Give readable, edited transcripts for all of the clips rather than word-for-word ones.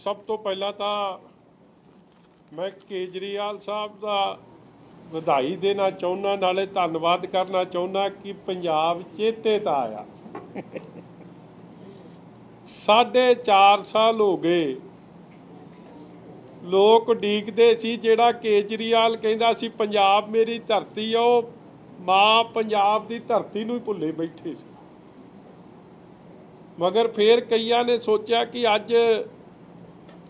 सब तो पहला तो मैं केजरीवाल साहब का ਵਧਾਈ देना चाहुंदा, नाले धन्नवाद करना चाहुंदा कि पंजाब चेते तो आया। 4.5 साल हो गए लोग उਡੀਕਦੇ ਸੀ ਜਿਹੜਾ केजरीवाल ਕਹਿੰਦਾ ਸੀ पंजाब मेरी धरती है, वो माँ पंजाब की धरती ਨੂੰ भुले बैठे ਸੀ। मगर फिर कईयां ने सोचा कि अज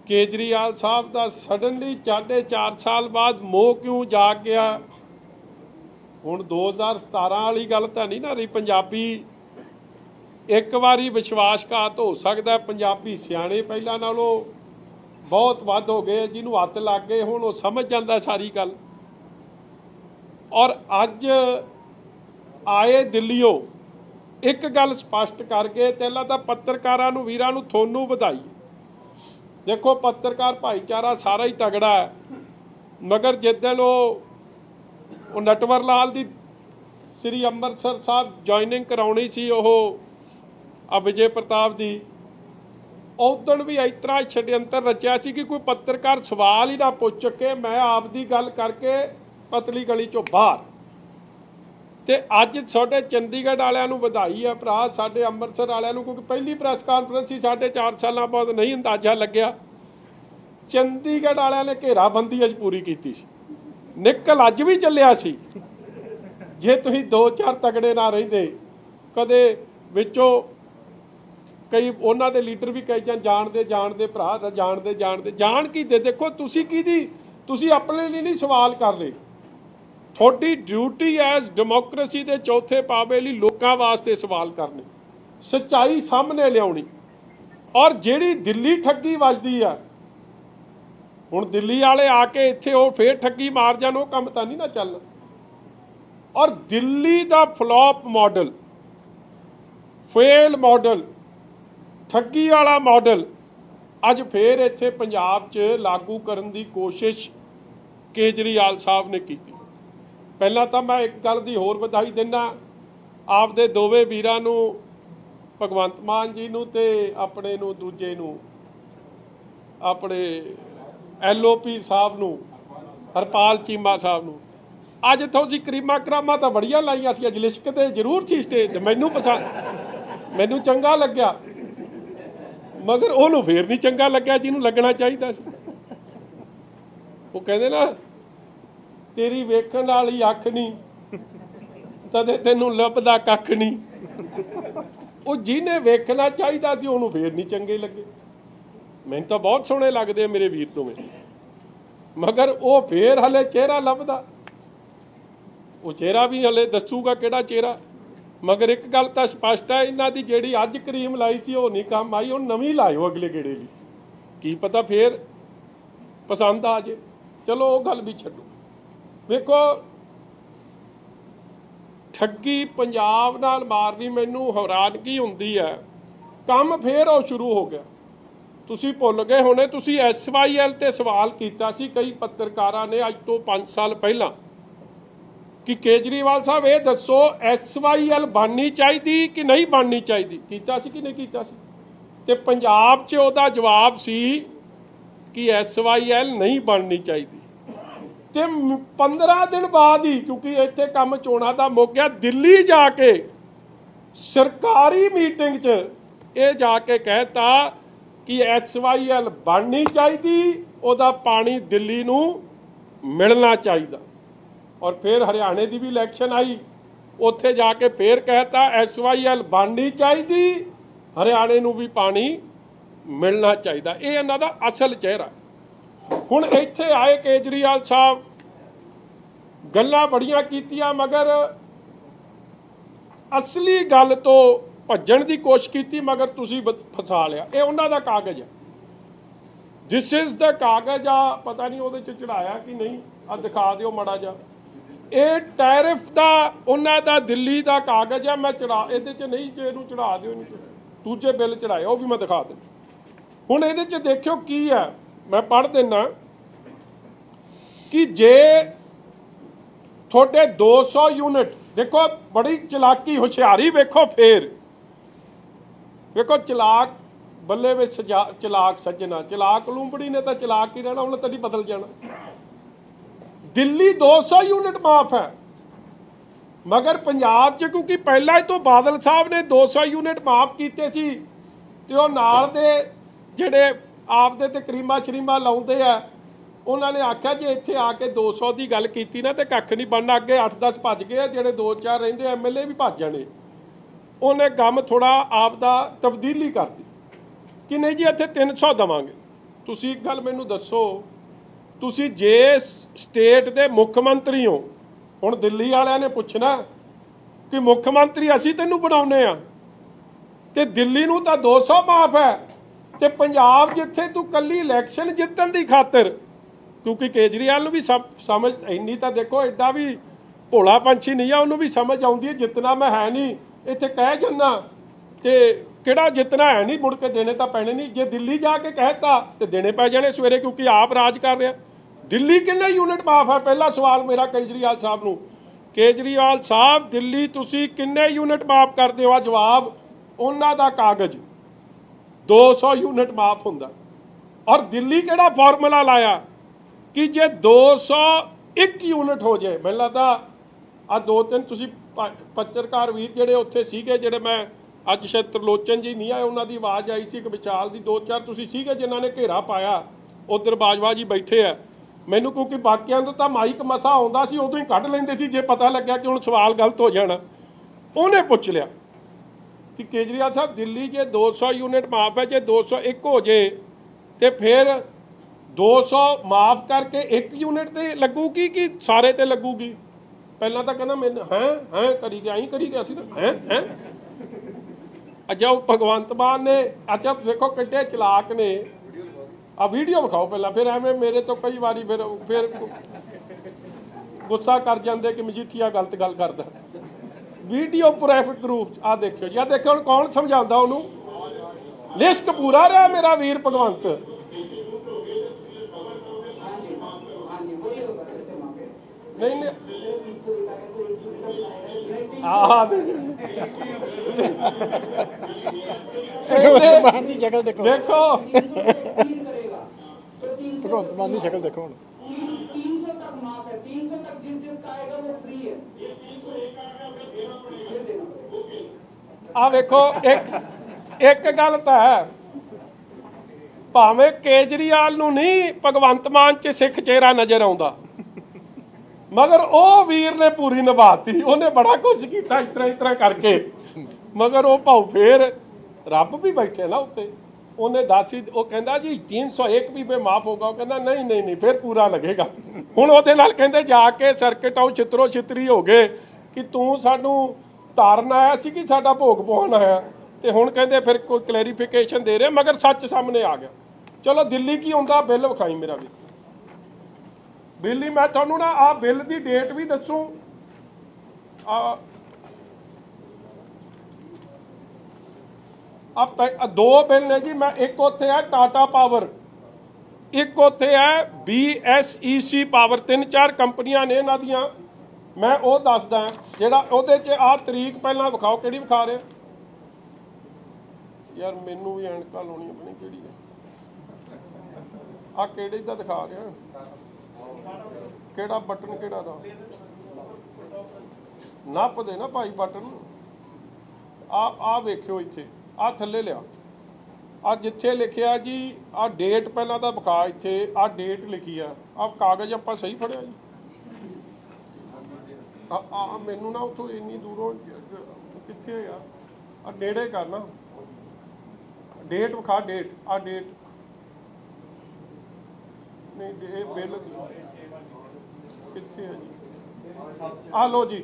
केजरीवाल साहब का सडनली 4.5 साल बाद मोह क्यों जाग गया। हुण 2017 वाली गल तो नहीं ना रही। पंजाबी एक बारी विश्वासघात हो सकता है, पंजाबी सियाणे पहलां नालों बहुत वध हो गए, जिन्होंने हत्थ लग गए हुण वो समझ जाता सारी गल। और अज आए दिल्लीओं एक गल स्पष्ट करके पहला तो पत्रकारां नूं वीरां नूं थोनू वधाई। देखो पत्रकार भाईचारा सारा ही तगड़ा है, मगर जिद्दन वो नटवर लाल की श्री अमृतसर साहब जॉइनिंग कराउणी सी विजय प्रताप की, उदण भी इस तरह छड्यंतर रचिया सी कि कोई पत्रकार सवाल ही ना पुछ सके, मैं आपदी गल करके पतली गली चों बाहर। तो अज साडे चंडीगढ़ वालियां नूं वधाई है भरा, साडे अमृतसर वालियां नूं, क्योंकि पहली प्रैस कानफ्रेंस ही 4.5 सालों बाद नहीं अंदाजा लग्या। चंडीगढ़ वालियां ने घेराबंदी अज पूरी की सी, निकल अज भी चलिया सी। जे तुसीं 2-4 तगड़े ना रहिंदे, कदे विचों कई उन्हां दे लीडर भी कई जानदे भरा जानदे जान की दे। देखो तुसीं किहदी, तुसीं अपने लिए नहीं सवाल कर रहे। थोड़ी ड्यूटी एज डेमोक्रेसी के चौथे पावे लिए लोगों वास्ते सवाल करने, सच्चाई सामने लियाउणी। और जिहड़ी दिल्ली ठगी वजदी है, हुण दिल्ली वाले आके इत्थे वो फिर ठगी मार जाण, वो काम तां नहीं ना चलना। और दिल्ली का फ्लॉप मॉडल, फेल मॉडल, ठगी वाला मॉडल अज फिर इत्थे पंजाब च लागू करन दी कोशिश केजरीवाल साहब ने की। पहला तो मैं एक गल की होर बधाई देना आपदे दोवे वीरां नूं, भगवंत मान जी नूं ते अपने नूं दूजे नूं अपने LOP साहब नूं, हरपाल चीमा साहब नूं। अज तुसीं करीमा करामा तो बड़िया लाइया सी, अज लिशकते जरूर सी स्टेज, मैनूं पसंद, मैनूं चंगा लग्या, मगर उहनूं फिर नहीं चंगा लग्या जिन्हों लगना चाहिए सी। वो कहंदे ना तेरी वेखण वाली अख नहीं तदे तैनूं लभदा कख नहीं। वो जिन्हें वेखना चाहिए सी उहनूं फिर नहीं चंगे लगे। मैनूं तो बहुत सोहणे लगदे मेरे वीर तो में, मगर वो फिर हले चेहरा लभदा, वो चेहरा भी हले दसूगा किहड़ा चेहरा। मगर एक गल तो स्पष्ट है, इन्हां दी जिहड़ी अज क्रीम लाई सी वो नहीं काम आई, हुण नवीं लाइओ अगले गेड़े लई, की पता फिर पसंद आ जाए। चलो वो गल भी छड्डो। वेखो ठगी पंजाब नाल मारनी मैनूं हैरानगी हुंदी है। काम फिर वो शुरू हो गया। तुसीं भुल गए होने, तुसीं SYL ते सवाल कीता सी कई पत्रकारां ने अज तो 5 साल पहलां कि केजरीवाल साहब ये दसो SYL बननी चाहिए कि नहीं बननी चाहिए, कीता सी कि नहीं कीता सी। ते पंजाब च उहदा जवाब सी कि SYL नहीं बननी चाहिए। ते 15 दिन बाद ही, क्योंकि इत्थे काम चोणां दा मुक गया, दिल्ली जाके सरकारी मीटिंग च ये जाके कहता कि SYL बननी चाहिए, उहदा पानी दिल्ली नूं मिलना चाहिए। और फिर हरियाणे की भी इलैक्शन आई, उत्थे जाके फिर कहता SYL बननी चाहिए, हरियाणे नूं भी पानी मिलना चाहिए। ये इन्हां दा असल चेहरा। हुण इत्थे आए केजरीवाल साहब, गल्लां बड़ियां कीतियां, मगर असली गल तो भज्जण की कोशिश की, मगर तुसीं फसा लिया। ये उन्हां दा कागज है, दिस इज द कागज आ, पता नहीं उहदे च चढ़ाया कि नहीं, आ दिखा दिओ माड़ा जा। ये टैरिफ का उन्हां दा दिल्ली का कागज है, मैं चढ़ा इहदे च नहीं, जे इहनूं चढ़ा दिओ, दूजे बिल चढ़ाए वो भी मैं दिखा दें। हुण इहदे च देखियो की है, मैं पढ़ देना कि जे थोड़े 200 यूनिट, देखो बड़ी चलाकी होशियारी, वेखो फिर वेखो चलाक ਬੱਲੇ ਵਿੱਚ ਚਲਾਕ ਸੱਜਣਾ, ਚਲਾਕ ਲੂੰਬੜੀ ਨੇ ਤਾਂ ਚਲਾਕ ਹੀ ਰਹਿਣਾ, ਉਹਨੇ ਤਾਂ ਨਹੀਂ ਬਦਲ ਜਾਣਾ। ਦਿੱਲੀ 200 ਯੂਨਿਟ ਮਾਫ ਹੈ, ਮਗਰ ਪੰਜਾਬ 'ਚ ਕਿਉਂਕਿ ਪਹਿਲਾਂ ਹੀ ਤੋਂ ਬਾਦਲ ਸਾਹਿਬ ਨੇ 200 ਯੂਨਿਟ ਮਾਫ ਕੀਤੇ ਸੀ, ਤੇ ਉਹ ਨਾਲ ਦੇ ਜਿਹੜੇ ਆਪਦੇ ਤੇ ਕਰੀਮਾ ਸ਼ਰੀਮਾ ਲਾਉਂਦੇ ਆ, ਉਹਨਾਂ ਨੇ ਆਖਿਆ ਜੇ ਇੱਥੇ ਆ ਕੇ 200 ਦੀ ਗੱਲ ਕੀਤੀ ਨਾ ਤੇ ਕੱਖ ਨਹੀਂ ਬਣਨਾ। ਅੱਗੇ 8-10 ਭੱਜ ਗਏ, ਜਿਹੜੇ 2-4 ਰਹਿੰਦੇ MLA ਵੀ ਭੱਜ ਜਾਣੇ। ਉਹਨੇ ਕੰਮ ਥੋੜਾ ਆਪ ਦਾ ਤਬਦੀਲੀ ਕਰਤੀ ਕਿ ਨਹੀਂ ਜੀ ਇੱਥੇ 300 ਦੇਵਾਂਗੇ। ਤੁਸੀਂ ਇੱਕ ਗੱਲ ਮੈਨੂੰ ਦੱਸੋ, ਤੁਸੀਂ ਜੇ ਸਟੇਟ ਦੇ ਮੁੱਖ ਮੰਤਰੀ ਹੋ, ਹੁਣ ਦਿੱਲੀ ਵਾਲਿਆਂ ਨੇ ਪੁੱਛਣਾ ਕਿ ਮੁੱਖ ਮੰਤਰੀ ਅਸੀਂ ਤੈਨੂੰ ਬਣਾਉਨੇ ਆ, ਤੇ ਦਿੱਲੀ ਨੂੰ ਤਾਂ 200 ਮਾਫ ਹੈ, ਤੇ ਪੰਜਾਬ ਜਿੱਥੇ ਤੂੰ ਕੱਲੀ ਇਲੈਕਸ਼ਨ ਜਿੱਤਣ ਦੀ ਖਾਤਰ, ਕਿਉਂਕਿ ਕੇਜਰੀਵਾਲ ਨੂੰ ਵੀ ਸਮਝ ਇੰਨੀ ਤਾਂ ਦੇਖੋ, ਐਡਾ ਵੀ ਭੋਲਾ ਪੰਛੀ ਨਹੀਂ ਆ, ਉਹਨੂੰ ਵੀ ਸਮਝ ਆਉਂਦੀ ਹੈ ਜਿੱਤਣਾ ਮੈਂ ਹੈ ਨਹੀਂ, ਇੱਥੇ ਕਹਿ ਜਾਂਦਾ ਤੇ ਕਿਹੜਾ ਜਿੱਤਣਾ ਹੈ ਨਹੀਂ, ਮੁੜ ਕੇ ਦੇਣੇ ਤਾਂ ਪੈਣੇ ਨਹੀਂ। ਜੇ ਦਿੱਲੀ ਜਾ ਕੇ ਕਹਿਤਾ ਤੇ ਦੇਣੇ ਪੈ ਜਾਣੇ ਸਵੇਰੇ, ਕਿਉਂਕਿ ਆਪ ਰਾਜ ਕਰ ਰਿਹਾ। ਦਿੱਲੀ ਕਿੰਨੇ ਯੂਨਿਟ ਮਾਫ ਹੈ? ਪਹਿਲਾ ਸਵਾਲ ਮੇਰਾ ਕੇਜਰੀਵਾਲ ਸਾਹਿਬ ਨੂੰ, ਕੇਜਰੀਵਾਲ ਸਾਹਿਬ ਦਿੱਲੀ ਤੁਸੀਂ ਕਿੰਨੇ ਯੂਨਿਟ ਮਾਫ ਕਰਦੇ ਹੋ? ਜਵਾਬ ਉਹਨਾਂ ਦਾ ਕਾਗਜ਼ 200 ਯੂਨਿਟ ਮਾਫ ਹੁੰਦਾ। ਔਰ ਦਿੱਲੀ ਕਿਹੜਾ ਫਾਰਮੂਲਾ ਲਾਇਆ ਕਿ ਜੇ 201 ਯੂਨਿਟ ਹੋ ਜਾਏ, ਮੈਨੂੰ ਲੱਗਦਾ ਆ 2-3 ਤੁਸੀਂ ਪੱਤਰਕਾਰ ਵੀਰ ਜਿਹੜੇ ਉੱਥੇ ਸੀਗੇ, ਜਿਹੜੇ ਮੈਂ ਅੱਜ ਸ਼ਾਇਦ ਤਰਲੋਚਨ ਜੀ ਨਹੀਂ ਆਏ, ਉਹਨਾਂ ਦੀ ਆਵਾਜ਼ ਆਈ ਸੀ, ਇੱਕ ਵਿਚਾਲ ਦੀ 2-4 ਤੁਸੀਂ ਸੀਗੇ ਜਿਨ੍ਹਾਂ ਨੇ ਘੇਰਾ ਪਾਇਆ, ਉੱਧਰ ਬਾਜਵਾ ਜੀ ਬੈਠੇ ਆ। ਮੈਨੂੰ ਕਿਉਂਕਿ ਬਾਕੀਆਂ ਤੋਂ ਤਾਂ ਮਾਈਕ ਮਸਾ ਆਉਂਦਾ ਸੀ, ਉਦੋਂ ਹੀ ਕੱਢ ਲੈਂਦੇ ਸੀ ਜੇ ਪਤਾ ਲੱਗਿਆ ਕਿ ਹੁਣ ਸਵਾਲ ਗਲਤ ਹੋ ਜਾਣਾ। ਉਹਨੇ ਪੁੱਛ ਲਿਆ ਕਿ ਕੇਜਰੀਵਾਲ ਸਾਹਿਬ ਦਿੱਲੀ ਜੇ 200 ਯੂਨਿਟ ਮਾਫ ਹੈ, ਜੇ 201 ਹੋ ਜੇ ਤੇ ਫਿਰ 200 ਮਾਫ ਕਰਕੇ 1 ਯੂਨਿਟ ਤੇ ਲੱਗੂਗੀ ਕਿ ਸਾਰੇ ਤੇ ਲੱਗੂਗੀ? ਪਹਿਲਾਂ ਤਾਂ ਕਹਿੰਦਾ ਮੈਨੂੰ ਹੈ ਕਰੀ ਗਿਆ, ਐਂ ਕਰੀ ਗਿਆ ਸੀ ਨਾ, ਹੈ ਅੱਛਾ ਉਹ ਭਗਵੰਤ ਮਾਨ ਨੇ, ਅੱਛਾ ਵੇਖੋ ਕਿੱਡੇ ਚਲਾਕ ਨੇ, ਆ ਵੀਡੀਓ ਵਿਖਾਓ ਪਹਿਲਾਂ, ਫਿਰ ਐਵੇਂ ਮੇਰੇ ਤੋਂ ਕਈ ਵਾਰੀ ਫਿਰ ਗੁੱਸਾ ਕਰ ਜਾਂਦੇ ਕਿ ਮਜੀਠੀਆ ਗਲਤ ਗੱਲ ਕਰਦਾ। ਵੀਡੀਓ ਪ੍ਰੈਫਿਕ ਗਰੁੱਪ ਆ ਦੇਖਿਓ ਜੀ, ਆ ਦੇਖਿਓ ਹੁਣ ਕੌਣ ਸਮਝਾਉਂਦਾ ਉਹਨੂੰ। ਲਿਸਟ ਪੂਰਾ ਰਿਹਾ ਮੇਰਾ ਵੀਰ ਭਗਵੰਤ। ਨਹੀਂ ਨਹੀਂ ਦੀ ਸ਼ਕਲ ਦੇਖੋ, ਦੇਖੋ ਭਗਵੰਤ ਮਾਨ ਦੀ ਸ਼ਕਲ ਦੇਖੋ ਹੁਣ। 300 तक माफ है, 300 तक जिस जिसका आएगा वो फ्री है। ਆ ਵੇਖੋ ਇੱਕ ਗੱਲ ਤਾਂ ਹੈ, ਭਾਵੇਂ ਕੇਜਰੀਵਾਲ ਨੂੰ ਨਹੀਂ ਭਗਵੰਤ ਮਾਨ 'ਚ ਸਿੱਖ ਚਿਹਰਾ ਨਜ਼ਰ ਆਉਂਦਾ, ਮਗਰ ਉਹ ਵੀਰ ਨੇ ਪੂਰੀ ਨਿਭਾਤੀ। ਉਹਨੇ ਬੜਾ ਕੁਝ ਕੀਤਾ ਇਸ ਤਰ੍ਹਾਂ ਕਰਕੇ, ਮਗਰ ਉਹ ਭਾਉ ਫੇਰ ਰੱਬ ਵੀ ਬੈਠੇ ਨਾ ਉੱਤੇ। ਉਹਨੇ ਦੱਸੀ, ਉਹ ਕਹਿੰਦਾ ਜੀ 301 ਵੀ ਮੈਂ ਮਾਫ ਹੋਗਾ, ਉਹ ਕਹਿੰਦਾ ਨਹੀਂ ਫਿਰ ਪੂਰਾ ਲੱਗੇਗਾ। ਹੁਣ ਉਹਦੇ ਨਾਲ ਕਹਿੰਦੇ ਜਾ ਕੇ ਸਰਕਟ ਆਉ ਛਿੱਤਰੋ ਛਿੱਤਰੀ ਹੋ ਗਏ ਕਿ ਤੂੰ ਸਾਨੂੰ ਤਾਰਨ ਆਇਆ ਸੀ ਕਿ ਸਾਡਾ ਭੋਗ ਪਾਉਣ ਆਇਆ, ਤੇ ਹੁਣ ਕਹਿੰਦੇ ਫਿਰ ਕੋਈ ਕਲੈਰੀਫਿਕੇਸ਼ਨ ਦੇ ਰਹੇ, ਮਗਰ ਸੱਚ ਸਾਹਮਣੇ ਆ ਗਿਆ। ਚਲੋ ਦਿੱਲੀ ਕੀ ਹੁੰਦਾ, ਬਿੱਲ ਵਿਖਾਈ ਮੇਰਾ ਵੀ ਬਿੱਲ ਹੀ, ਮੈਂ ਤੁਹਾਨੂੰ ਨਾ ਆਹ ਬਿੱਲ ਦੀ ਡੇਟ ਵੀ ਦੱਸੂ। ਦੋ ਬਿੱਲ ਨੇ ਜੀ, ਮੈਂ ਇੱਕ ਉੱਥੇ ਹੈ ਟਾਟਾ ਪਾਵਰ, ਇੱਕ ਉੱਥੇ ਹੈ BSEC ਪਾਵਰ, 3-4 ਕੰਪਨੀਆਂ ਨੇ ਇਹਨਾਂ ਦੀਆਂ। ਮੈਂ ਉਹ ਦੱਸਦਾ ਜਿਹੜਾ ਉਹਦੇ 'ਚ ਆਹ ਤਰੀਕ ਪਹਿਲਾਂ ਵਿਖਾਓ, ਕਿਹੜੀ ਵਿਖਾ ਰਹੇ ਯਾਰ? ਮੈਨੂੰ ਵੀ ਐਨਕਾਂ ਲਾਉਣੀ ਪਣੀ, ਕਿਹੜੀ ਹੈ ਆਹ? ਕਿਹੜੇ ਦਾ ਦਿਖਾ ਰਿਹਾ? ਕਿਹੜਾ ਬਟਨ, ਕਿਹੜਾ ਦਾ ਨੱਪ ਦੇ ਨਾ ਭਾਈ ਬਟਨ। ਆ ਵੇਖਿਓ ਇੱਥੇ, ਆ ਥੱਲੇ ਲਿਆ, ਆ ਜਿੱਥੇ ਲਿਖਿਆ ਜੀ ਆ ਡੇਟ ਪਹਿਲਾਂ ਤਾਂ ਵਿਖਾ, ਇੱਥੇ ਆ ਡੇਟ ਲਿਖੀ ਆ, ਆ ਕਾਗਜ਼ ਆਪਾਂ ਸਹੀ ਫੜਿਆ ਜੀ? ਆ ਮੈਨੂੰ ਨਾ ਉੱਥੋਂ ਇੰਨੀ ਦੂਰੋਂ ਕਿੱਥੇ ਆ, ਆ ਨੇੜੇ ਕਰਨਾ, ਡੇਟ ਵਿਖਾ, ਡੇਟ ਆ ਡੇਟ ਨਹੀਂ, ਇਹ ਬਿੱਲ ਕਿੱਥੇ ਹੈ ਜੀ? ਆ ਲੋ ਜੀ,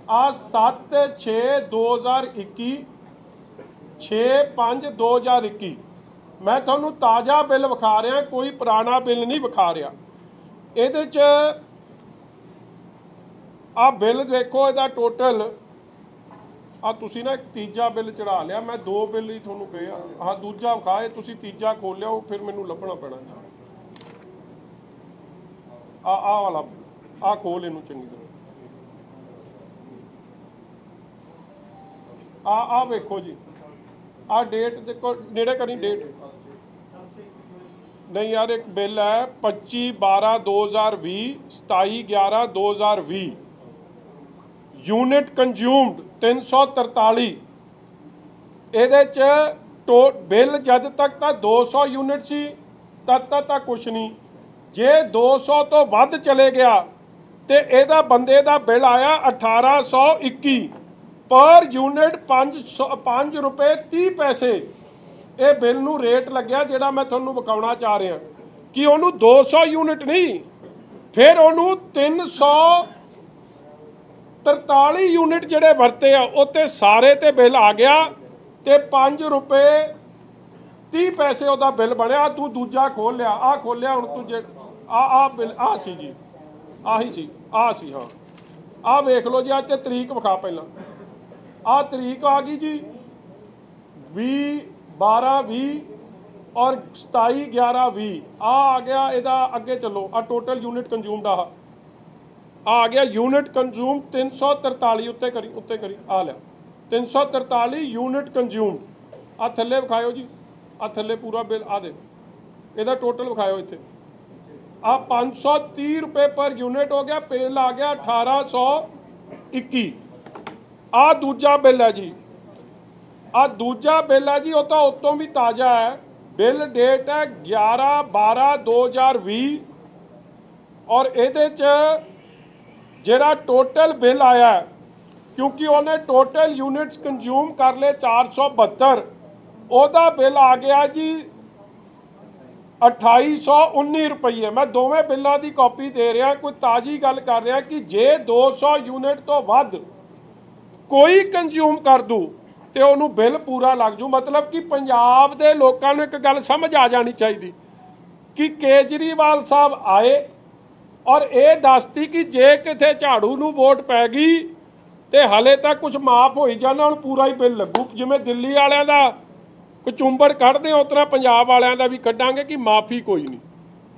ਆ 7/6/2021, 6/5/2021। ਮੈਂ ਤੁਹਾਨੂੰ ਤਾਜ਼ਾ ਬਿੱਲ ਵਿਖਾ ਰਿਹਾ, ਕੋਈ ਪੁਰਾਣਾ ਬਿੱਲ ਨਹੀਂ ਵਿਖਾ ਰਿਹਾ। ਇਹਦੇ 'ਚ ਆ ਬਿੱਲ ਦੇਖੋ, ਇਹਦਾ ਟੋਟਲ ਆ ਤੁਸੀਂ ਨਾ ਇੱਕ ਤੀਜਾ ਬਿੱਲ ਚੜਾ ਲਿਆ, ਮੈਂ 2 ਬਿੱਲ ਹੀ ਤੁਹਾਨੂੰ ਕਹੇ ਆ, ਆਹ ਦੂਜਾ ਵਿਖਾਏ, ਤੁਸੀਂ ਤੀਜਾ ਖੋਲ ਲਿਆ, ਉਹ ਫਿਰ ਮੈਨੂੰ ਲੱਭਣਾ ਪੈਣਾ। ਆ ਵਾਲਾ ਆ ਖੋਲ ਇਹਨੂੰ ਚੰਗੀ ਤਰ੍ਹਾਂ। ਆ ਵੇਖੋ ਜੀ, ਆ ਡੇਟ ਦੇਖੋ ਨੇੜੇ ਕਰੀ ਡੇਟ नहीं यार एक बिल है 25/12/2020 27/11/2020 यूनिट कंज्यूम्ड 343 ਇਹਦੇ ਚ ਬਿੱਲ ਜਦ ਤੱਕ ਤਾਂ 200 ਯੂਨਿਟ ਸੀ ਤਦ ਤੱਕ ਤਾਂ ਕੁਛ ਨਹੀਂ ਜੇ 200 ਤੋਂ ਵੱਧ ਚਲੇ ਗਿਆ ਤੇ ਇਹਦਾ ਬੰਦੇ ਦਾ ਬਿੱਲ ਆਇਆ 1821 ਪਰ ਯੂਨਿਟ 5 ਰੁਪਏ 30 ਪੈਸੇ ਇਹ ਬਿੱਲ ਨੂੰ ਰੇਟ ਲੱਗਿਆ ਜਿਹੜਾ ਮੈਂ ਤੁਹਾਨੂੰ ਵਿਖਾਉਣਾ ਚਾਹ ਰਿਹਾ ਕਿ ਉਹਨੂੰ 200 ਯੂਨਿਟ ਨਹੀਂ ਫਿਰ ਉਹਨੂੰ 343 ਯੂਨਿਟ ਜਿਹੜੇ ਵਰਤੇ ਆ ਉੱਤੇ ਸਾਰੇ ਤੇ ਬਿੱਲ ਆ ਗਿਆ ਤੇ 5 ਰੁਪਏ 30 ਪੈਸੇ ਉਹਦਾ ਬਿੱਲ ਬਣਿਆ। ਤੂੰ ਦੂਜਾ ਖੋਲ ਲਿਆ ਆ ਖੋਲਿਆ ਹੁਣ ਤੂੰ ਜੇ ਆ ਬਿੱਲ ਆ ਸੀ ਜੀ ਆਹੀ ਸੀ ਆ ਸੀ ਹਾਂ ਆ ਵੇਖ ਲਓ ਜੀ ਅੱਜ ਤੇ ਤਰੀਕ ਵਿਖਾ ਪਹਿਲਾਂ ਆ ਤਰੀਕ ਆ ਗਈ ਜੀ 20/12/20 और 27/11/20 आ गया ਇਹਦਾ ਅੱਗੇ ਚੱਲੋ ਆ ਟੋਟਲ ਯੂਨਿਟ ਕੰਜ਼ੂਮਡ ਆ ਗਿਆ ਯੂਨਿਟ ਕੰਜ਼ੂਮ 343 ਉੱਤੇ ਕਰੀ ਆ ਲਿਆ 343 ਯੂਨਿਟ ਕੰਜ਼ੂਮਡ ਆ ਥੱਲੇ ਵਿਖਾਇਓ ਜੀ ਆ ਥੱਲੇ ਪੂਰਾ ਬਿੱਲ ਆ ਦੇ ਇਹਦਾ ਟੋਟਲ ਵਿਖਾਇਓ ਇੱਥੇ ਆ 530 रुपए पर यूनिट हो गया बिल आ गया 1821 आ दूजा बिल है जी आ दूजा बिल है जी वो तो उतों भी ताज़ा है बिल डेट है 11/12/2020 और ये जरा टोटल बिल आया है क्योंकि उन्हें टोटल यूनिट्स कंज्यूम कर ले 472 ओदा बिल आ गया जी 2819 रुपये। मैं दोवें बिलों की कॉपी दे रहा कोई ताज़ी गल कर रहा कि जे 200 यूनिट तो वध कोई कंज्यूम कर दूँ तो उन्होंने बिल पूरा लग जू। मतलब कि पंजाब के लोगों को एक गल समझ आ जानी चाहिए कि केजरीवाल साहब आए और ये दसती कि जे किते झाड़ू नूं वोट पै गई तो हले तक कुछ माफ हो जाना हुण पूरा ही बिल लगू जिवें दिल्ली वालियां दा कचुंबड़ कढ़दे उस तरह पंजाब वालियां दा भी कढ़ांगे कि माफ़ी कोई नहीं।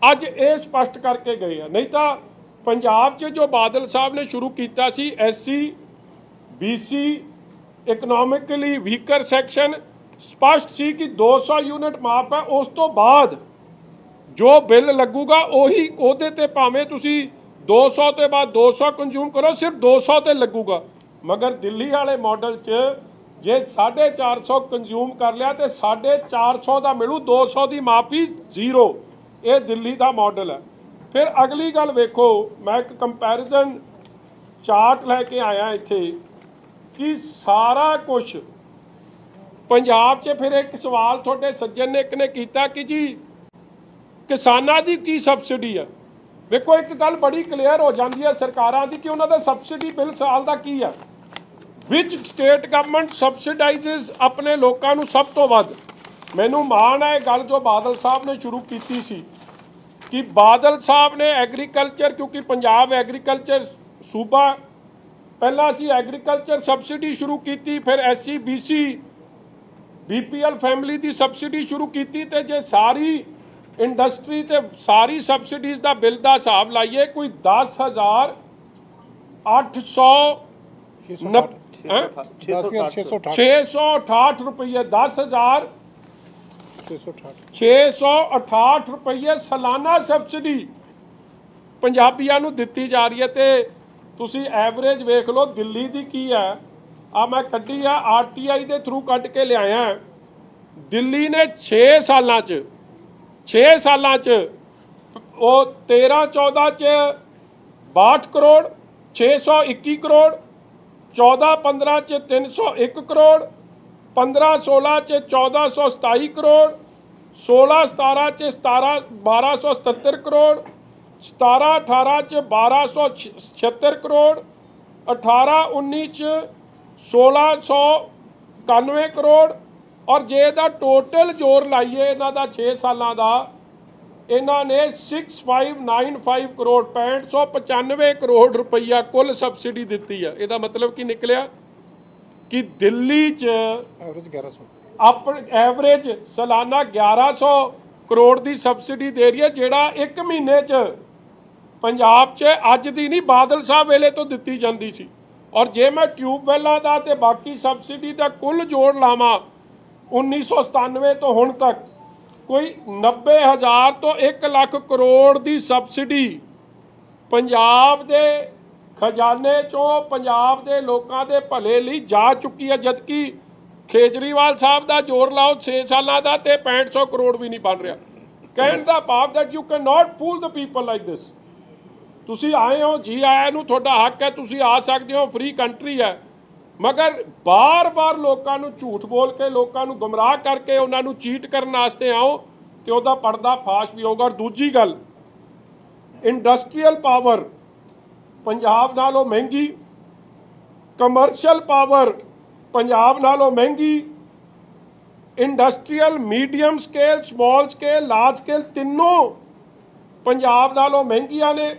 अज ये स्पष्ट करके गए हैं नहीं तो पंजाब च जो बादल साहब ने शुरू किया सी SC BC economically weaker section स्पष्ट सी कि 200 यूनिट माफ है उस तो बाद जो बिल लगूगा उही ओहदे ते भावें तुसी 200 के बाद 200 कंज्यूम करो सिर्फ 200 ते लगूगा। मगर दिल्ली वाले मॉडल च जे 450 कंज्यूम कर लिया तो 450 का मिलू 200 की माफी 0 ये दिल्ली का मॉडल है। फिर अगली गल वेखो मैं एक कंपैरिजन चार्ट लैके आया इत्थे कि सारा कुछ पंजाब च फिर एक सवाल थोड़े सज्जन ने एक ने किया कि जी किसानां दी की सबसिडी है। देखो एक गल बड़ी क्लीयर हो जाती है सरकारां दी कि उन्हां दा सबसिडी बिल साल दा की है विच स्टेट गवर्नमेंट सबसिडाइजेज अपने लोगों को सब तो वध। मैनू मान है गल जो बादल साहब ने शुरू की सी कि बादल साहब ने एग्रीकल्चर क्योंकि पंजाब एग्रीकल्चर सूबा पहला असी एग्रीकल्चर सबसिडी शुरू की फिर SC BC BPL फैमिली की सबसिडी शुरू की तो जे सारी इंडस्ट्री ते सारी सबसिडीज़ का बिल का हिसाब लाइए कोई 10,800 668 रुपये 10,668 रुपये सालाना सबसिडी पंजाबियों को दी जा रही है। तो तुसी एवरेज वेख लो दिल्ली की है आ मैं कड्डी है RTI के थ्रू कट के लिया दिल्ली ने 6 सालों च 13-14 च 62 करोड़ 621 करोड़ 14-15 च 301 करोड़ 15-16 च 1427 करोड़ 16-17 च 1277 करोड़ 17-18 च 1276 करोड़ 18-19 च 1691 करोड़ और जे दा टोटल जोर लाइए इन्हां दा 6 सालां दा इन्हां ने 6595 करोड़ 6595 करोड़ रुपया कुल सबसिडी दी है। इहदा मतलब की निकलिया कि दिल्ली च एवरेज सालाना 1100 करोड़ की सबसिडी दे रही है जिहड़ा एक महीने च पंजाब च अज दी नहीं बादल साहब वेले तो दी जाती सी। और जे मैं ट्यूबवैलों का तो बाकी सबसिडी का कुल जोड़ लावां 1997 ਤੋਂ ਹੁਣ ਤੱਕ ਕੋਈ 90,000 ਤੋਂ 1 ਲੱਖ ਕਰੋੜ ਦੀ ਸਬਸਿਡੀ ਪੰਜਾਬ ਦੇ ਖਜ਼ਾਨੇ ਚੋਂ ਪੰਜਾਬ ਦੇ ਲੋਕਾਂ ਦੇ ਭਲੇ ਲਈ ਜਾ ਚੁੱਕੀ ਹੈ, ਜਦਕਿ ਕੇਜਰੀਵਾਲ ਸਾਹਿਬ ਦਾ ਜ਼ੋਰ ਲਾਓ 6 ਸਾਲਾਂ ਦਾ ਤੇ 6500 ਕਰੋੜ ਵੀ ਨਹੀਂ ਬਣ ਰਿਹਾ। ਕਹਿਣ ਦਾ ਭਾਵ that you cannot fool the people like this। ਤੁਸੀਂ ਆਏ ਹੋ, ਜੀ ਆਇਆਂ ਨੂੰ, ਤੁਹਾਡਾ ਹੱਕ ਹੈ, ਤੁਸੀਂ ਆ ਸਕਦੇ ਹੋ, ਫ੍ਰੀ ਕੰਟਰੀ ਹੈ, ਮਗਰ ਬਾਰ-ਬਾਰ ਲੋਕਾਂ ਨੂੰ ਝੂਠ ਬੋਲ ਕੇ, ਲੋਕਾਂ ਨੂੰ ਗੁੰਮਰਾਹ ਕਰਕੇ, ਉਹਨਾਂ ਨੂੰ ਚੀਟ ਕਰਨ ਵਾਸਤੇ ਆਓ ਤੇ ਉਹਦਾ ਪਰਦਾ ਫਾਸ਼ ਵੀ ਹੋਊਗਾ। ਔਰ ਦੂਜੀ ਗੱਲ, ਇੰਡਸਟਰੀਅਲ ਪਾਵਰ ਪੰਜਾਬ ਨਾਲੋਂ ਮਹਿੰਗੀ, ਕਮਰਸ਼ੀਅਲ ਪਾਵਰ ਪੰਜਾਬ ਨਾਲੋਂ ਮਹਿੰਗੀ, industrial medium scale, small scale, large scale ਤਿੰਨੋਂ ਪੰਜਾਬ ਨਾਲੋਂ ਮਹਿੰਗੀਆਂ ਨੇ।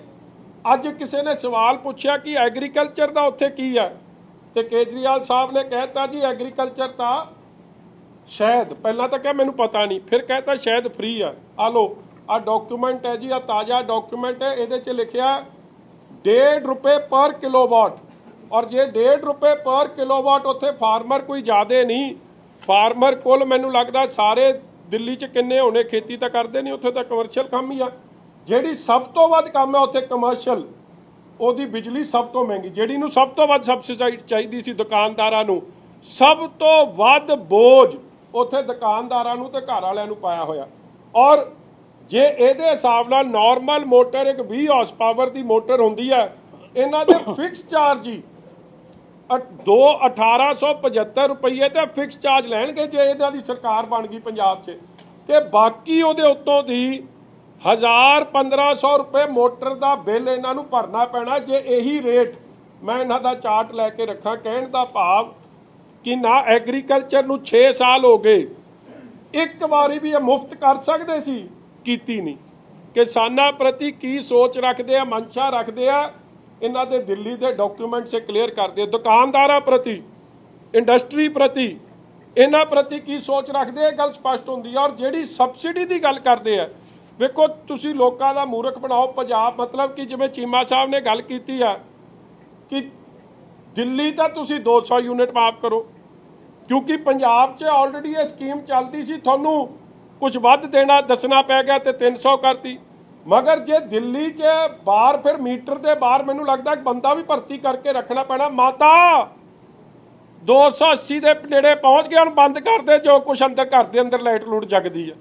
ਅੱਜ ਕਿਸੇ ਨੇ ਸਵਾਲ ਪੁੱਛਿਆ ਕਿ ਐਗਰੀਕਲਚਰ ਦਾ ਉੱਥੇ ਕੀ ਹੈ, ਤੇ ਕੇਜਰੀਵਾਲ ਸਾਹਿਬ ਨੇ ਕਹਿਤਾ ਜੀ ਐਗਰੀਕਲਚਰ ਤਾਂ ਸ਼ਾਇਦ, ਪਹਿਲਾਂ ਤਾਂ ਕਿਹਾ ਮੈਨੂੰ ਪਤਾ ਨਹੀਂ, ਫਿਰ ਕਹਿਤਾ ਸ਼ਾਇਦ ਫ੍ਰੀ ਆ। ਆ ਲੋ ਆ ਡਾਕੂਮੈਂਟ ਹੈ ਜੀ, ਆ ਤਾਜ਼ਾ ਡਾਕੂਮੈਂਟ ਹੈ, ਇਹਦੇ 'ਚ ਲਿਖਿਆ 1.5 ਰੁਪਏ ਪਰ ਕਿਲੋਵਾਟ। ਔਰ ਜੇ 1.5 ਰੁਪਏ ਪਰ ਕਿਲੋਵਾਟ ਉੱਥੇ ਫਾਰਮਰ ਕੋਈ ਜ਼ਿਆਦਾ ਨਹੀਂ, ਫਾਰਮਰ ਕੋਲ ਮੈਨੂੰ ਲੱਗਦਾ ਸਾਰੇ ਦਿੱਲੀ 'ਚ ਕਿੰਨੇ ਹੋਣੇ, ਖੇਤੀ ਤਾਂ ਕਰਦੇ ਨਹੀਂ, ਉੱਥੇ ਤਾਂ ਕਮਰਸ਼ੀਅਲ ਕੰਮ ਹੀ ਆ। ਜਿਹੜੀ ਸਭ ਤੋਂ ਵੱਧ ਕੰਮ ਹੈ ਉੱਥੇ ਕਮਰਸ਼ੀਅਲ, ਉਹਦੀ ਬਿਜਲੀ ਸਭ ਤੋਂ ਮਹਿੰਗੀ, ਜਿਹੜੀ ਨੂੰ ਸਭ ਤੋਂ ਵੱਧ ਸਬਸਿਡੀ ਚਾਹੀਦੀ ਸੀ ਦੁਕਾਨਦਾਰਾਂ ਨੂੰ, ਸਭ ਤੋਂ ਵੱਧ ਬੋਝ ਉੱਥੇ ਦੁਕਾਨਦਾਰਾਂ ਨੂੰ ਤੇ ਘਰ ਵਾਲਿਆਂ ਨੂੰ ਪਾਇਆ ਹੋਇਆ। ਔਰ ਜੇ ਇਹਦੇ ਹਿਸਾਬ ਨਾਲ ਨਾਰਮਲ ਮੋਟਰ ਇੱਕ 20 ਹਾਰਸ ਪਾਵਰ ਦੀ ਮੋਟਰ ਹੁੰਦੀ ਹੈ, ਇਹਨਾਂ ਦੇ ਫਿਕਸ ਚਾਰਜ ਹੀ 1875 ਰੁਪਏ ਤੇ ਫਿਕਸ ਚਾਰਜ ਲੈਣਗੇ ਜੇ ਇਹਨਾਂ ਦੀ ਸਰਕਾਰ ਬਣ ਗਈ ਪੰਜਾਬ 'ਚ, ਤੇ ਬਾਕੀ ਉਹਦੇ ਉੱਤੋਂ ਦੀ 1000-1500 ਰੁਪਏ ਮੋਟਰ ਦਾ ਬਿੱਲ ਇਹਨਾਂ ਨੂੰ ਭਰਨਾ ਪੈਣਾ ਜੇ ਇਹੀ ਰੇਟ ਮੈਂ ਇਹਨਾਂ ਦਾ ਚਾਰਟ ਲੈ ਕੇ ਰੱਖਾਂ। ਕਹਿਣ ਦਾ ਭਾਵ ਕਿ ਨਾ ਐਗਰੀਕਲਚਰ ਨੂੰ 6 ਸਾਲ ਹੋ ਗਏ, ਇੱਕ ਵਾਰੀ ਵੀ ਇਹ ਮੁਫਤ ਕਰ ਸਕਦੇ ਸੀ, ਕੀਤੀ ਨਹੀਂ। ਕਿਸਾਨਾਂ ਪ੍ਰਤੀ ਕੀ ਸੋਚ ਰੱਖਦੇ ਆ, ਮਨਸ਼ਾ ਰੱਖਦੇ ਆ, ਇਹਨਾਂ ਦੇ ਦਿੱਲੀ ਦੇ ਡਾਕੂਮੈਂਟ ਸੇ ਕਲੀਅਰ ਕਰਦੇ। ਦੁਕਾਨਦਾਰਾਂ ਪ੍ਰਤੀ, ਇੰਡਸਟਰੀ ਪ੍ਰਤੀ, ਇਹਨਾਂ ਪ੍ਰਤੀ ਕੀ ਸੋਚ ਰੱਖਦੇ ਆ, ਗੱਲ ਸਪਸ਼ਟ ਹੁੰਦੀ ਹੈ। ਔਰ ਜਿਹੜੀ ਸਬਸਿਡੀ ਦੀ ਗੱਲ ਕਰਦੇ ਆ, ਵੇਖੋ ਤੁਸੀਂ ਲੋਕਾਂ ਦਾ ਮੂਰਖ ਬਣਾਓ ਪੰਜਾਬ, ਮਤਲਬ ਕਿ ਜਿਵੇਂ ਚੀਮਾ ਸਾਹਿਬ ਨੇ ਗੱਲ ਕੀਤੀ ਆ ਕਿ ਦਿੱਲੀ ਤਾਂ ਤੁਸੀਂ 200 ਯੂਨਿਟ ਮਾਫ ਕਰੋ, ਕਿਉਂਕਿ ਪੰਜਾਬ 'ਚ ਆਲਰੇਡੀ ਇਹ ਸਕੀਮ ਚੱਲਦੀ ਸੀ, ਤੁਹਾਨੂੰ ਕੁਝ ਵੱਧ ਦੇਣਾ ਦੱਸਣਾ ਪੈ ਗਿਆ ਤੇ 300 ਕਰਤੀ। ਮਗਰ ਜੇ ਦਿੱਲੀ 'ਚ ਬਾਹਰ ਫਿਰ ਮੀਟਰ ਦੇ ਬਾਹਰ ਮੈਨੂੰ ਲੱਗਦਾ ਇੱਕ ਬੰਦਾ ਵੀ ਭਰਤੀ ਕਰਕੇ ਰੱਖਣਾ ਪੈਣਾ। ਮਾਤਾ 280 ਦੇ ਨੇੜੇ ਪਹੁੰਚ ਗਿਆ, ਹੁਣ ਬੰਦ ਕਰ ਦੇ ਜੋ ਕੁਛ ਅੰਦਰ ਘਰ ਦੇ ਅੰਦਰ ਲਾਈਟ ਲੂਟ ਜਗਦੀ ਆ,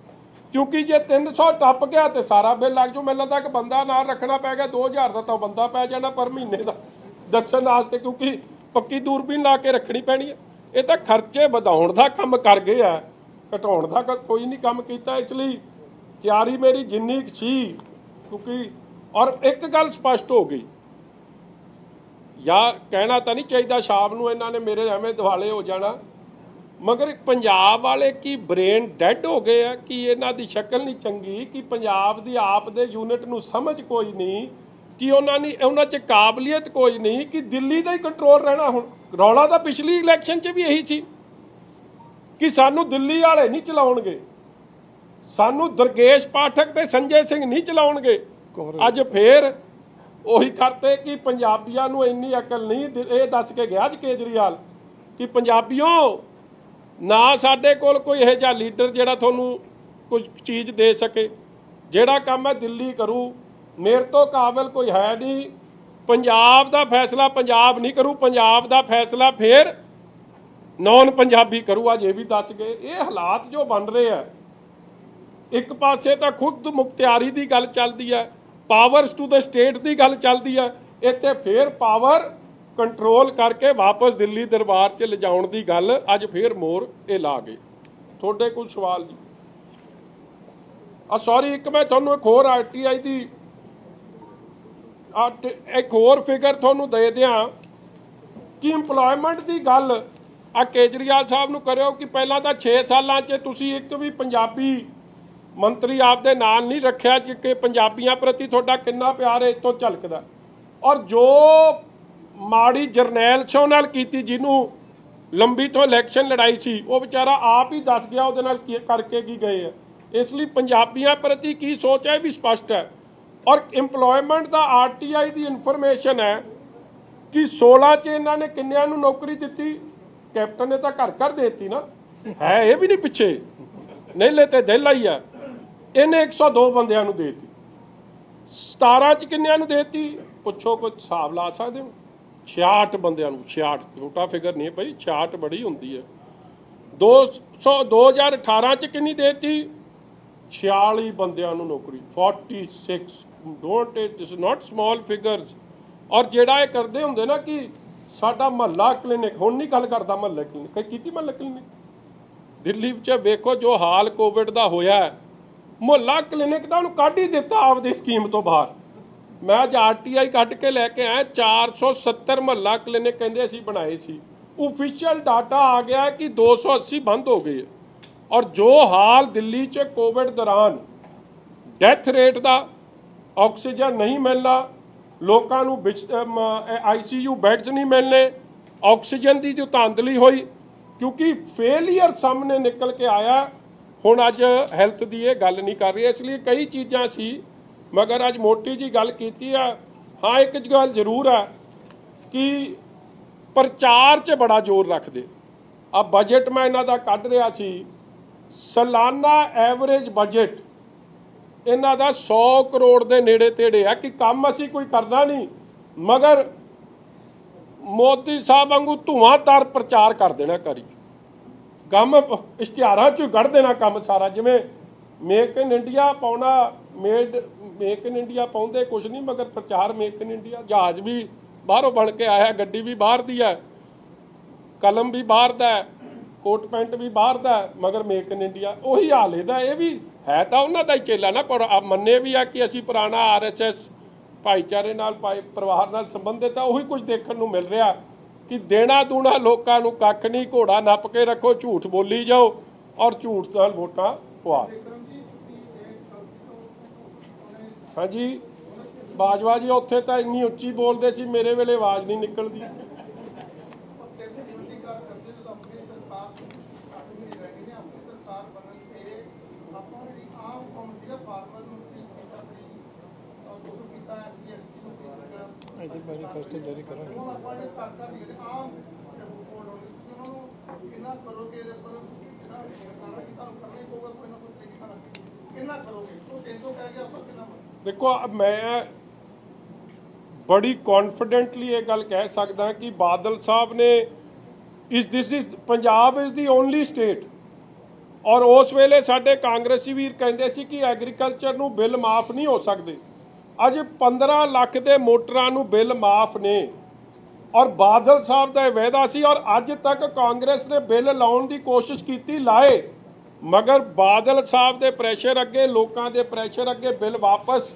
ਕਿਉਂਕਿ ਜੇ 300 ਟੱਪ ਗਿਆ ਤੇ ਸਾਰਾ ਬਿੱਲ ਲੱਗ ਜਾਊ। ਮੈਨੂੰ ਲੱਗਦਾ ਕਿ ਬੰਦਾ ਨਾਲ ਰੱਖਣਾ ਪੈ ਗਿਆ, 2000 ਦਾ ਤਾਂ ਬੰਦਾ ਪੈ ਜਾਣਾ ਪਰ ਮਹੀਨੇ ਦਾ ਦੱਸਣ ਵਾਸਤੇ, ਕਿਉਂਕਿ ਪੱਕੀ ਦੂਰਬੀਨ ਲਾ ਕੇ ਰੱਖਣੀ ਪੈਣੀ ਹੈ। ਇਹ ਤਾਂ ਖਰਚੇ ਵਧਾਉਣ ਦਾ ਕੰਮ ਕਰ ਗਏ ਆ, ਘਟਾਉਣ ਦਾ ਕੋਈ ਨਹੀਂ ਕੰਮ ਕੀਤਾ। ਇਸ ਲਈ ਤਿਆਰੀ ਮੇਰੀ ਜਿੰਨੀ ਸੀ, ਕਿਉਂਕਿ ਔਰ ਇੱਕ ਗੱਲ ਸਪਸ਼ਟ ਹੋ ਗਈ, ਜਾਂ ਕਹਿਣਾ ਤਾਂ ਨਹੀਂ ਚਾਹੀਦਾ ਸ਼ਾਮ ਨੂੰ ਇਹਨਾਂ ਨੇ ਮੇਰੇ ਐਵੇਂ ਦਿਵਾਲੇ ਹੋ ਜਾਣਾ, ਮਗਰ ਪੰਜਾਬ ਵਾਲੇ ਕੀ ਬ੍ਰੇਨ ਡੈਡ ਹੋ ਗਏ ਆ ਕਿ ਇਹਨਾਂ ਦੀ ਸ਼ਕਲ ਨਹੀਂ ਚੰਗੀ, ਕਿ ਪੰਜਾਬ ਦੀ ਆਪ ਦੇ ਯੂਨਿਟ ਨੂੰ ਸਮਝ ਕੋਈ ਨਹੀਂ, ਕਿ ਉਹਨਾਂ 'ਚ ਕਾਬਲੀਅਤ ਕੋਈ ਨਹੀਂ, ਕਿ ਦਿੱਲੀ ਦਾ ਹੀ ਕੰਟਰੋਲ ਰਹਿਣਾ। ਹੁਣ ਰੌਲਾ ਤਾਂ ਪਿਛਲੀ ਇਲੈਕਸ਼ਨ 'ਚ ਵੀ ਇਹੀ ਸੀ ਕਿ ਸਾਨੂੰ ਦਿੱਲੀ ਵਾਲੇ ਨਹੀਂ ਚਲਾਉਣਗੇ, ਸਾਨੂੰ ਦੁਰਗੇਸ਼ ਪਾਠਕ ਤੇ ਸੰਜੇ ਸਿੰਘ ਨਹੀਂ ਚਲਾਉਣਗੇ। ਅੱਜ ਫੇਰ ਉਹੀ ਕਰਤੇ ਕਿ ਪੰਜਾਬੀਆਂ ਨੂੰ ਇੰਨੀ ਅਕਲ ਨਹੀਂ। ਇਹ ਦੱਸ ਕੇ ਗਿਆ ਅੱਜ ਕੇਜਰੀਵਾਲ ਕਿ ਪੰਜਾਬੀਓ, ਨਾ ਸਾਡੇ ਕੋਲ ਕੋਈ ਇਹੋ ਜਿਹਾ ਲੀਡਰ ਜਿਹੜਾ ਤੁਹਾਨੂੰ ਕੁਝ ਚੀਜ਼ ਦੇ ਸਕੇ, ਜਿਹੜਾ ਕੰਮ ਹੈ ਦਿੱਲੀ ਕਰੂ, ਮੇਰੇ ਤੋਂ ਕਾਬਲ ਕੋਈ ਹੈ ਨਹੀਂ। ਪੰਜਾਬ ਦਾ ਫੈਸਲਾ ਪੰਜਾਬ ਨਹੀਂ ਕਰੂ, ਪੰਜਾਬ ਦਾ ਫੈਸਲਾ ਫੇਰ ਨੌਨ ਪੰਜਾਬੀ ਕਰੂ। ਅੱਜ ਇਹ ਵੀ ਦੱਸ ਗਏ। ਇਹ ਹਾਲਾਤ ਜੋ ਬਣ ਰਹੇ ਆ, ਇੱਕ ਪਾਸੇ ਤਾਂ ਖੁਦ ਮੁਖਤਿਆਰੀ ਦੀ ਗੱਲ ਚੱਲਦੀ ਹੈ, ਪਾਵਰਸ ਟੂ ਦ ਸਟੇਟ ਦੀ ਗੱਲ ਚੱਲਦੀ ਹੈ, ਇੱਥੇ ਫੇਰ ਪਾਵਰ ਕੰਟਰੋਲ ਕਰਕੇ ਵਾਪਸ ਦਿੱਲੀ ਦਰਬਾਰ 'ਚ ਲਿਜਾਉਣ ਦੀ ਗੱਲ ਅੱਜ ਫੇਰ ਮੋਹਰ ਇਹ ਲਾ ਗਏ। ਤੁਹਾਡੇ ਕੋਈ ਸਵਾਲ ਜੀ? ਸੌਰੀ, ਇੱਕ ਮੈਂ ਤੁਹਾਨੂੰ ਇੱਕ ਹੋਰ RTI ਦੀ ਇੱਕ ਹੋਰ ਫਿਗਰ ਤੁਹਾਨੂੰ ਦੇ ਦਿਆਂ ਕਿ ਇੰਪਲੋਇਮੈਂਟ ਦੀ ਗੱਲ ਆ ਕੇਜਰੀਵਾਲ ਸਾਹਿਬ ਨੂੰ ਕਰਿਓ ਕਿ ਪਹਿਲਾਂ ਤਾਂ 6 ਸਾਲਾਂ 'ਚ ਤੁਸੀਂ ਇੱਕ ਵੀ ਪੰਜਾਬੀ ਮੰਤਰੀ ਆਪਦੇ ਨਾਲ ਨਹੀਂ ਰੱਖਿਆ, ਕਿ ਪੰਜਾਬੀਆਂ ਪ੍ਰਤੀ ਤੁਹਾਡਾ ਕਿੰਨਾ ਪਿਆਰ ਹੈ ਇੱਥੋਂ ਝਲਕਦਾ। ਔਰ ਜੋ ਮਾੜੀ ਜਰਨੈਲ ਸਿੰਘ ਨਾਲ ਕੀਤੀ, ਜਿਹਨੂੰ ਲੰਬੀ ਤੋਂ ਇਲੈਕਸ਼ਨ ਲੜਾਈ ਸੀ, ਉਹ ਵਿਚਾਰਾ ਆਪ ਹੀ ਦੱਸ ਗਿਆ ਉਹਦੇ ਨਾਲ ਕੀ ਕਰਕੇ ਕੀ ਗਏ ਆ। ਇਸ ਲਈ ਪੰਜਾਬੀਆਂ ਪ੍ਰਤੀ ਕੀ ਸੋਚ ਹੈ ਵੀ ਸਪਸ਼ਟ ਹੈ। ਔਰ ਇੰਪਲੋਇਮੈਂਟ ਦਾ RTI ਦੀ ਇਨਫੋਰਮੇਸ਼ਨ ਹੈ ਕਿ 16 'ਚ ਇਹਨਾਂ ਨੇ ਕਿੰਨਿਆਂ ਨੂੰ ਨੌਕਰੀ ਦਿੱਤੀ? ਕੈਪਟਨ ਨੇ ਤਾਂ ਘਰ ਘਰ ਦੇ ਦਿੱਤੀ ਨਾ, ਹੈ ਇਹ ਵੀ ਨਹੀਂ ਪਿੱਛੇ, ਨੇਲੇ ਤੇ ਦਿਲ ਆਈ ਆ। ਇਹਨੇ 102 ਬੰਦਿਆਂ ਨੂੰ ਦੇਤੀ। 17 ਚ ਕਿੰਨਿਆਂ ਨੂੰ ਦੇਤੀ ਪੁੱਛੋ, ਕੋਈ ਹਿਸਾਬ ਲਾ ਸਕਦੇ ਹੋ? 66 ਬੰਦਿਆਂ ਨੂੰ। 66 ਛੋਟਾ ਫਿਗਰ ਨਹੀਂ ਭਾਈ, 66 ਬੜੀ ਹੁੰਦੀ ਹੈ। 2018 ਚ ਕਿੰਨੀ ਦੇਤੀ? 46 ਬੰਦਿਆਂ ਨੂੰ ਨੌਕਰੀ। 46 don't it is not small figures. ਔਰ ਜਿਹੜਾ ਇਹ ਕਰਦੇ ਹੁੰਦੇ ਨਾ ਕਿ ਸਾਡਾ ਮਹੱਲਾ ਕਲੀਨਿਕ, ਹੁਣ ਨਹੀਂ ਗੱਲ ਕਰਦਾ ਮਹੱਲਾ ਕਲੀਨਿਕ, ਕਈ ਕੀਤੀ ਮਹੱਲਾ ਕਲੀਨਿਕ ਦਿੱਲੀ ਵਿੱਚ ਵੇਖੋ ਜੋ ਹਾਲ ਕੋਵਿਡ ਦਾ ਹੋਇਆ, ਮੁਹੱਲਾ ਕਲੀਨਿਕ ਦਾ ਉਹਨੂੰ ਕੱਢ ਹੀ ਦਿੱਤਾ ਆਪਦੀ ਸਕੀਮ ਤੋਂ ਬਾਹਰ। ਮੈਂ ਅੱਜ RTI ਕੱਢ ਕੇ ਲੈ ਕੇ ਆਇਆ, 470 ਮੁਹੱਲਾ ਕਲੀਨਿਕ ਕਹਿੰਦੇ ਅਸੀਂ ਬਣਾਏ ਸੀ। ਓਫੀਸ਼ੀਅਲ ਡਾਟਾ ਆ ਗਿਆ ਕਿ 280 ਬੰਦ ਹੋ ਗਏ। ਔਰ ਜੋ ਹਾਲ ਦਿੱਲੀ 'ਚ ਕੋਵਿਡ ਦੌਰਾਨ ਡੈਥ ਰੇਟ ਦਾ, ਆਕਸੀਜਨ ਨਹੀਂ ਮਿਲਣਾ, ਲੋਕਾਂ ਨੂੰ ICU ਬੈੱਡਸ ਨਹੀਂ ਮਿਲਣੇ, ਆਕਸੀਜਨ ਦੀ ਜੋ ਧਾਂਦਲੀ ਹੋਈ, ਕਿਉਂਕਿ ਫੇਲੀਅਰ ਸਾਹਮਣੇ ਨਿਕਲ ਕੇ ਆਇਆ। ਹੁਣ ਅੱਜ ਹੈਲਥ ਦੀ ਇਹ ਗੱਲ ਨਹੀਂ ਕਰ ਰਹੀ, ਇਸ ਲਈ ਕਈ ਚੀਜ਼ਾਂ ਸੀ, ਮਗਰ ਅੱਜ ਮੋਟੀ ਜੀ ਗੱਲ ਕੀਤੀ ਆ। ਹਾਂ, ਇੱਕ ਗੱਲ ਜ਼ਰੂਰ ਹੈ ਕਿ ਪ੍ਰਚਾਰ 'ਚ ਬੜਾ ਜ਼ੋਰ ਰੱਖਦੇ ਆ। ਬਜਟ ਮੈਂ ਇਹਨਾਂ ਦਾ ਕੱਢ ਰਿਹਾ ਸੀ, ਸਾਲਾਨਾ ਐਵਰੇਜ ਬਜਟ ਇਹਨਾਂ ਦਾ 100 ਕਰੋੜ ਦੇ ਨੇੜੇ ਤੇੜੇ ਆ ਕਿ ਕੰਮ ਅਸੀਂ ਕੋਈ ਕਰਨਾ ਨਹੀਂ, ਮਗਰ ਮੋਦੀ ਸਾਹਿਬ ਵਾਂਗੂ ਧੂਆਂਧਾਰ ਪ੍ਰਚਾਰ ਕਰ ਦੇਣਾ ਕਰੀ ਕੰਮ, ਇਸ਼ਤਿਹਾਰਾਂ 'ਚ ਕੱਢ ਦੇਣਾ ਕੰਮ ਸਾਰਾ। ਜਿਵੇਂ ਮੇਕ ਇਨ ਇੰਡੀਆ ਪਾਉਣਾ, ਮੇਕ ਇਨ ਇੰਡੀਆ ਪਾਉਂਦੇ ਕੁਛ ਨਹੀਂ, ਮਗਰ ਪ੍ਰਚਾਰ ਮੇਕ ਇਨ ਇੰਡੀਆ। ਜਹਾਜ਼ ਵੀ ਬਾਹਰੋਂ ਬਣ ਕੇ ਆਇਆ, ਗੱਡੀ ਵੀ ਬਾਹਰ ਦੀ ਹੈ, ਕਲਮ ਵੀ ਬਾਹਰ ਦਾ ਹੈ, ਕੋਟ ਪੈਂਟ ਵੀ ਬਾਹਰ ਦਾ, ਮਗਰ ਮੇਕ ਇਨ ਇੰਡੀਆ। ਉਹੀ ਹਾਲ ਇਹਦਾ। ਇਹ ਵੀ ਹੈ ਤਾਂ ਉਹਨਾਂ ਦਾ ਹੀ ਚੇਲਾ ਨਾ, ਪਰ ਮੰਨੇ ਵੀ ਆ ਕਿ ਅਸੀਂ ਪੁਰਾਣਾ RSS ਭਾਈਚਾਰੇ ਨਾਲ ਪਰਿਵਾਰ ਨਾਲ ਸੰਬੰਧਿਤ ਆ। ਉਹੀ ਕੁਝ ਦੇਖਣ ਨੂੰ ਮਿਲ ਰਿਹਾ ਕਿ ਦੇਣਾ ਦੂਣਾ ਲੋਕਾਂ ਨੂੰ ਕੱਖ ਨਹੀਂ, ਘੋੜਾ ਨੱਪ ਕੇ ਰੱਖੋ, ਝੂਠ ਬੋਲੀ ਜਾਓ ਔਰ ਝੂਠ ਨਾਲ ਵੋਟਾਂ ਪਵਾ। ਹਾਂਜੀ ਬਾਜਵਾ ਜੀ, ਉੱਥੇ ਤਾਂ ਇੰਨੀ ਉੱਚੀ ਬੋਲਦੇ ਸੀ, ਮੇਰੇ ਵੇਲੇ ਆਵਾਜ਼ ਨਹੀਂ ਨਿਕਲਦੀ। ਇਹਦੇ ਮੈਨੀਫੈਸਟੋ ਜਾਰੀ ਕਰਾਂਗੇ। ਦੇਖੋ, ਮੈਂ ਬੜੀ ਕੌਨਫੀਡੈਂਟਲੀ ਇਹ ਗੱਲ ਕਹਿ ਸਕਦਾ ਕਿ ਬਾਦਲ ਸਾਹਿਬ ਨੇ Punjab is the only state. ਔਰ ਉਸ ਵੇਲੇ ਸਾਡੇ ਕਾਂਗਰਸੀ ਵੀਰ ਕਹਿੰਦੇ ਸੀ ਕਿ ਐਗਰੀਕਲਚਰ ਨੂੰ ਬਿੱਲ ਮਾਫ ਨਹੀਂ ਹੋ ਸਕਦੇ। ਅੱਜ 15 ਲੱਖ ਦੇ ਮੋਟਰਾਂ ਨੂੰ ਬਿੱਲ ਮਾਫ ਨੇ, ਔਰ ਬਾਦਲ ਸਾਹਿਬ ਦਾ ਇਹ ਵਾਅਦਾ ਸੀ। ਔਰ ਅੱਜ ਤੱਕ ਕਾਂਗਰਸ ਨੇ ਬਿੱਲ ਲਾਉਣ ਦੀ ਕੋਸ਼ਿਸ਼ ਕੀਤੀ, ਲਾਏ, ਮਗਰ ਬਾਦਲ ਸਾਹਿਬ ਦੇ ਪ੍ਰੈਸ਼ਰ ਅੱਗੇ, ਲੋਕਾਂ ਦੇ ਪ੍ਰੈਸ਼ਰ ਅੱਗੇ ਬਿੱਲ ਵਾਪਸ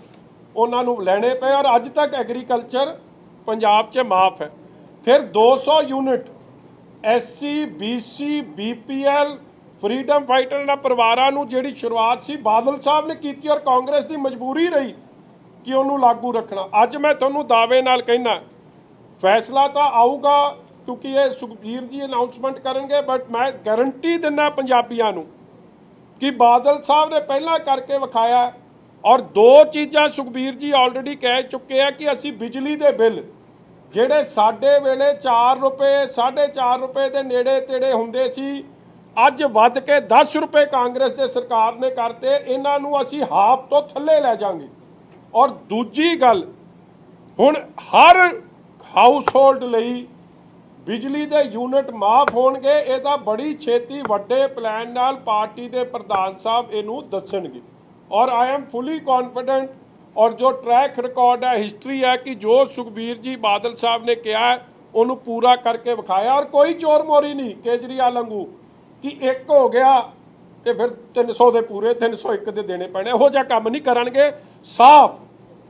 ਉਹਨਾਂ ਨੂੰ ਲੈਣੇ ਪਏ। ਔਰ ਅੱਜ ਤੱਕ ਐਗਰੀਕਲਚਰ ਪੰਜਾਬ 'ਚ ਮਾਫ ਹੈ। ਫਿਰ 200 unit SC BC BPL freedom fighter ना परिवारों ਨੂੰ ਜਿਹੜੀ ਸ਼ੁਰੂਆਤ ਸੀ ਬਾਦਲ ਸਾਹਿਬ ਨੇ ਕੀਤੀ, ਔਰ ਕਾਂਗਰਸ ਦੀ ਮਜਬੂਰੀ ਰਹੀ ਕਿ ਉਹਨੂੰ ਲਾਗੂ ਰੱਖਣਾ। ਅੱਜ ਮੈਂ ਤੁਹਾਨੂੰ ਦਾਅਵੇ ਨਾਲ ਕਹਿਣਾ ਫੈਸਲਾ ਤਾਂ ਆਊਗਾ, ਕਿਉਂਕਿ ਇਹ ਸੁਖਬੀਰ ਜੀ ਅਨਾਉਂਸਮੈਂਟ ਕਰਨਗੇ, ਬਟ ਮੈਂ ਗਾਰੰਟੀ ਦਿੰਦਾ ਪੰਜਾਬੀਆਂ ਨੂੰ ਕਿ ਬਾਦਲ ਸਾਹਿਬ ਨੇ ਪਹਿਲਾਂ ਕਰਕੇ ਵਿਖਾਇਆ। ਔਰ ਦੋ ਚੀਜ਼ਾਂ ਸੁਖਬੀਰ ਜੀ ਆਲਰੇਡੀ ਕਹਿ ਚੁੱਕੇ ਆ ਕਿ ਅਸੀਂ ਬਿਜਲੀ ਦੇ ਬਿੱਲ ਜਿਹੜੇ ਸਾਡੇ ਵੇਲੇ 4 ਰੁਪਏ 4.5 ਰੁਪਏ ਦੇ ਨੇੜੇ ਤੇੜੇ ਹੁੰਦੇ ਸੀ, ਅੱਜ ਵੱਧ ਕੇ 10 ਰੁਪਏ ਕਾਂਗਰਸ ਦੇ ਸਰਕਾਰ ਨੇ ਕਰਤੇ। ਇਹਨਾਂ ਨੂੰ ਅਸੀਂ ਹਾਫ ਤੋਂ ਥੱਲੇ ਲੈ ਜਾਵਾਂਗੇ। ਔਰ ਦੂਜੀ ਗੱਲ, ਹੁਣ ਹਰ ਹਾਊਸਹੋਲਡ ਲਈ ਬਿਜਲੀ ਦੇ ਯੂਨਿਟ ਮਾਫ ਹੋਣਗੇ। ਇਹਦਾ ਬੜੀ ਛੇਤੀ ਵੱਡੇ ਪਲਾਨ ਨਾਲ ਪਾਰਟੀ ਦੇ ਪ੍ਰਧਾਨ ਸਾਹਿਬ ਇਹਨੂੰ ਦੱਸਣਗੇ। ਔਰ ਆਈ ਐਮ ਫੁਲੀ ਕੌਨਫੀਡੈਂਟ, ਔਰ ਜੋ ਟਰੈਕ ਰਿਕਾਰਡ ਹੈ, ਹਿਸਟਰੀ ਹੈ ਕਿ ਜੋ ਸੁਖਬੀਰ ਜੀ ਬਾਦਲ ਸਾਹਿਬ ਨੇ ਕਿਹਾ ਉਹਨੂੰ ਪੂਰਾ ਕਰਕੇ ਵਿਖਾਇਆ। ਔਰ ਕੋਈ ਚੋਰ ਮੋਰੀ ਨਹੀਂ ਕੇਜਰੀਵਾਲ ਵਾਂਗੂ ਕਿ ਇੱਕ ਹੋ ਗਿਆ ਤੇ ਫਿਰ 300 ਦੇ ਪੂਰੇ 301 ਦੇ ਦੇਣੇ ਪੈਣੇ। ਇਹੋ ਜਿਹਾ ਕੰਮ ਨਹੀਂ ਕਰਨਗੇ। ਸਾਫ਼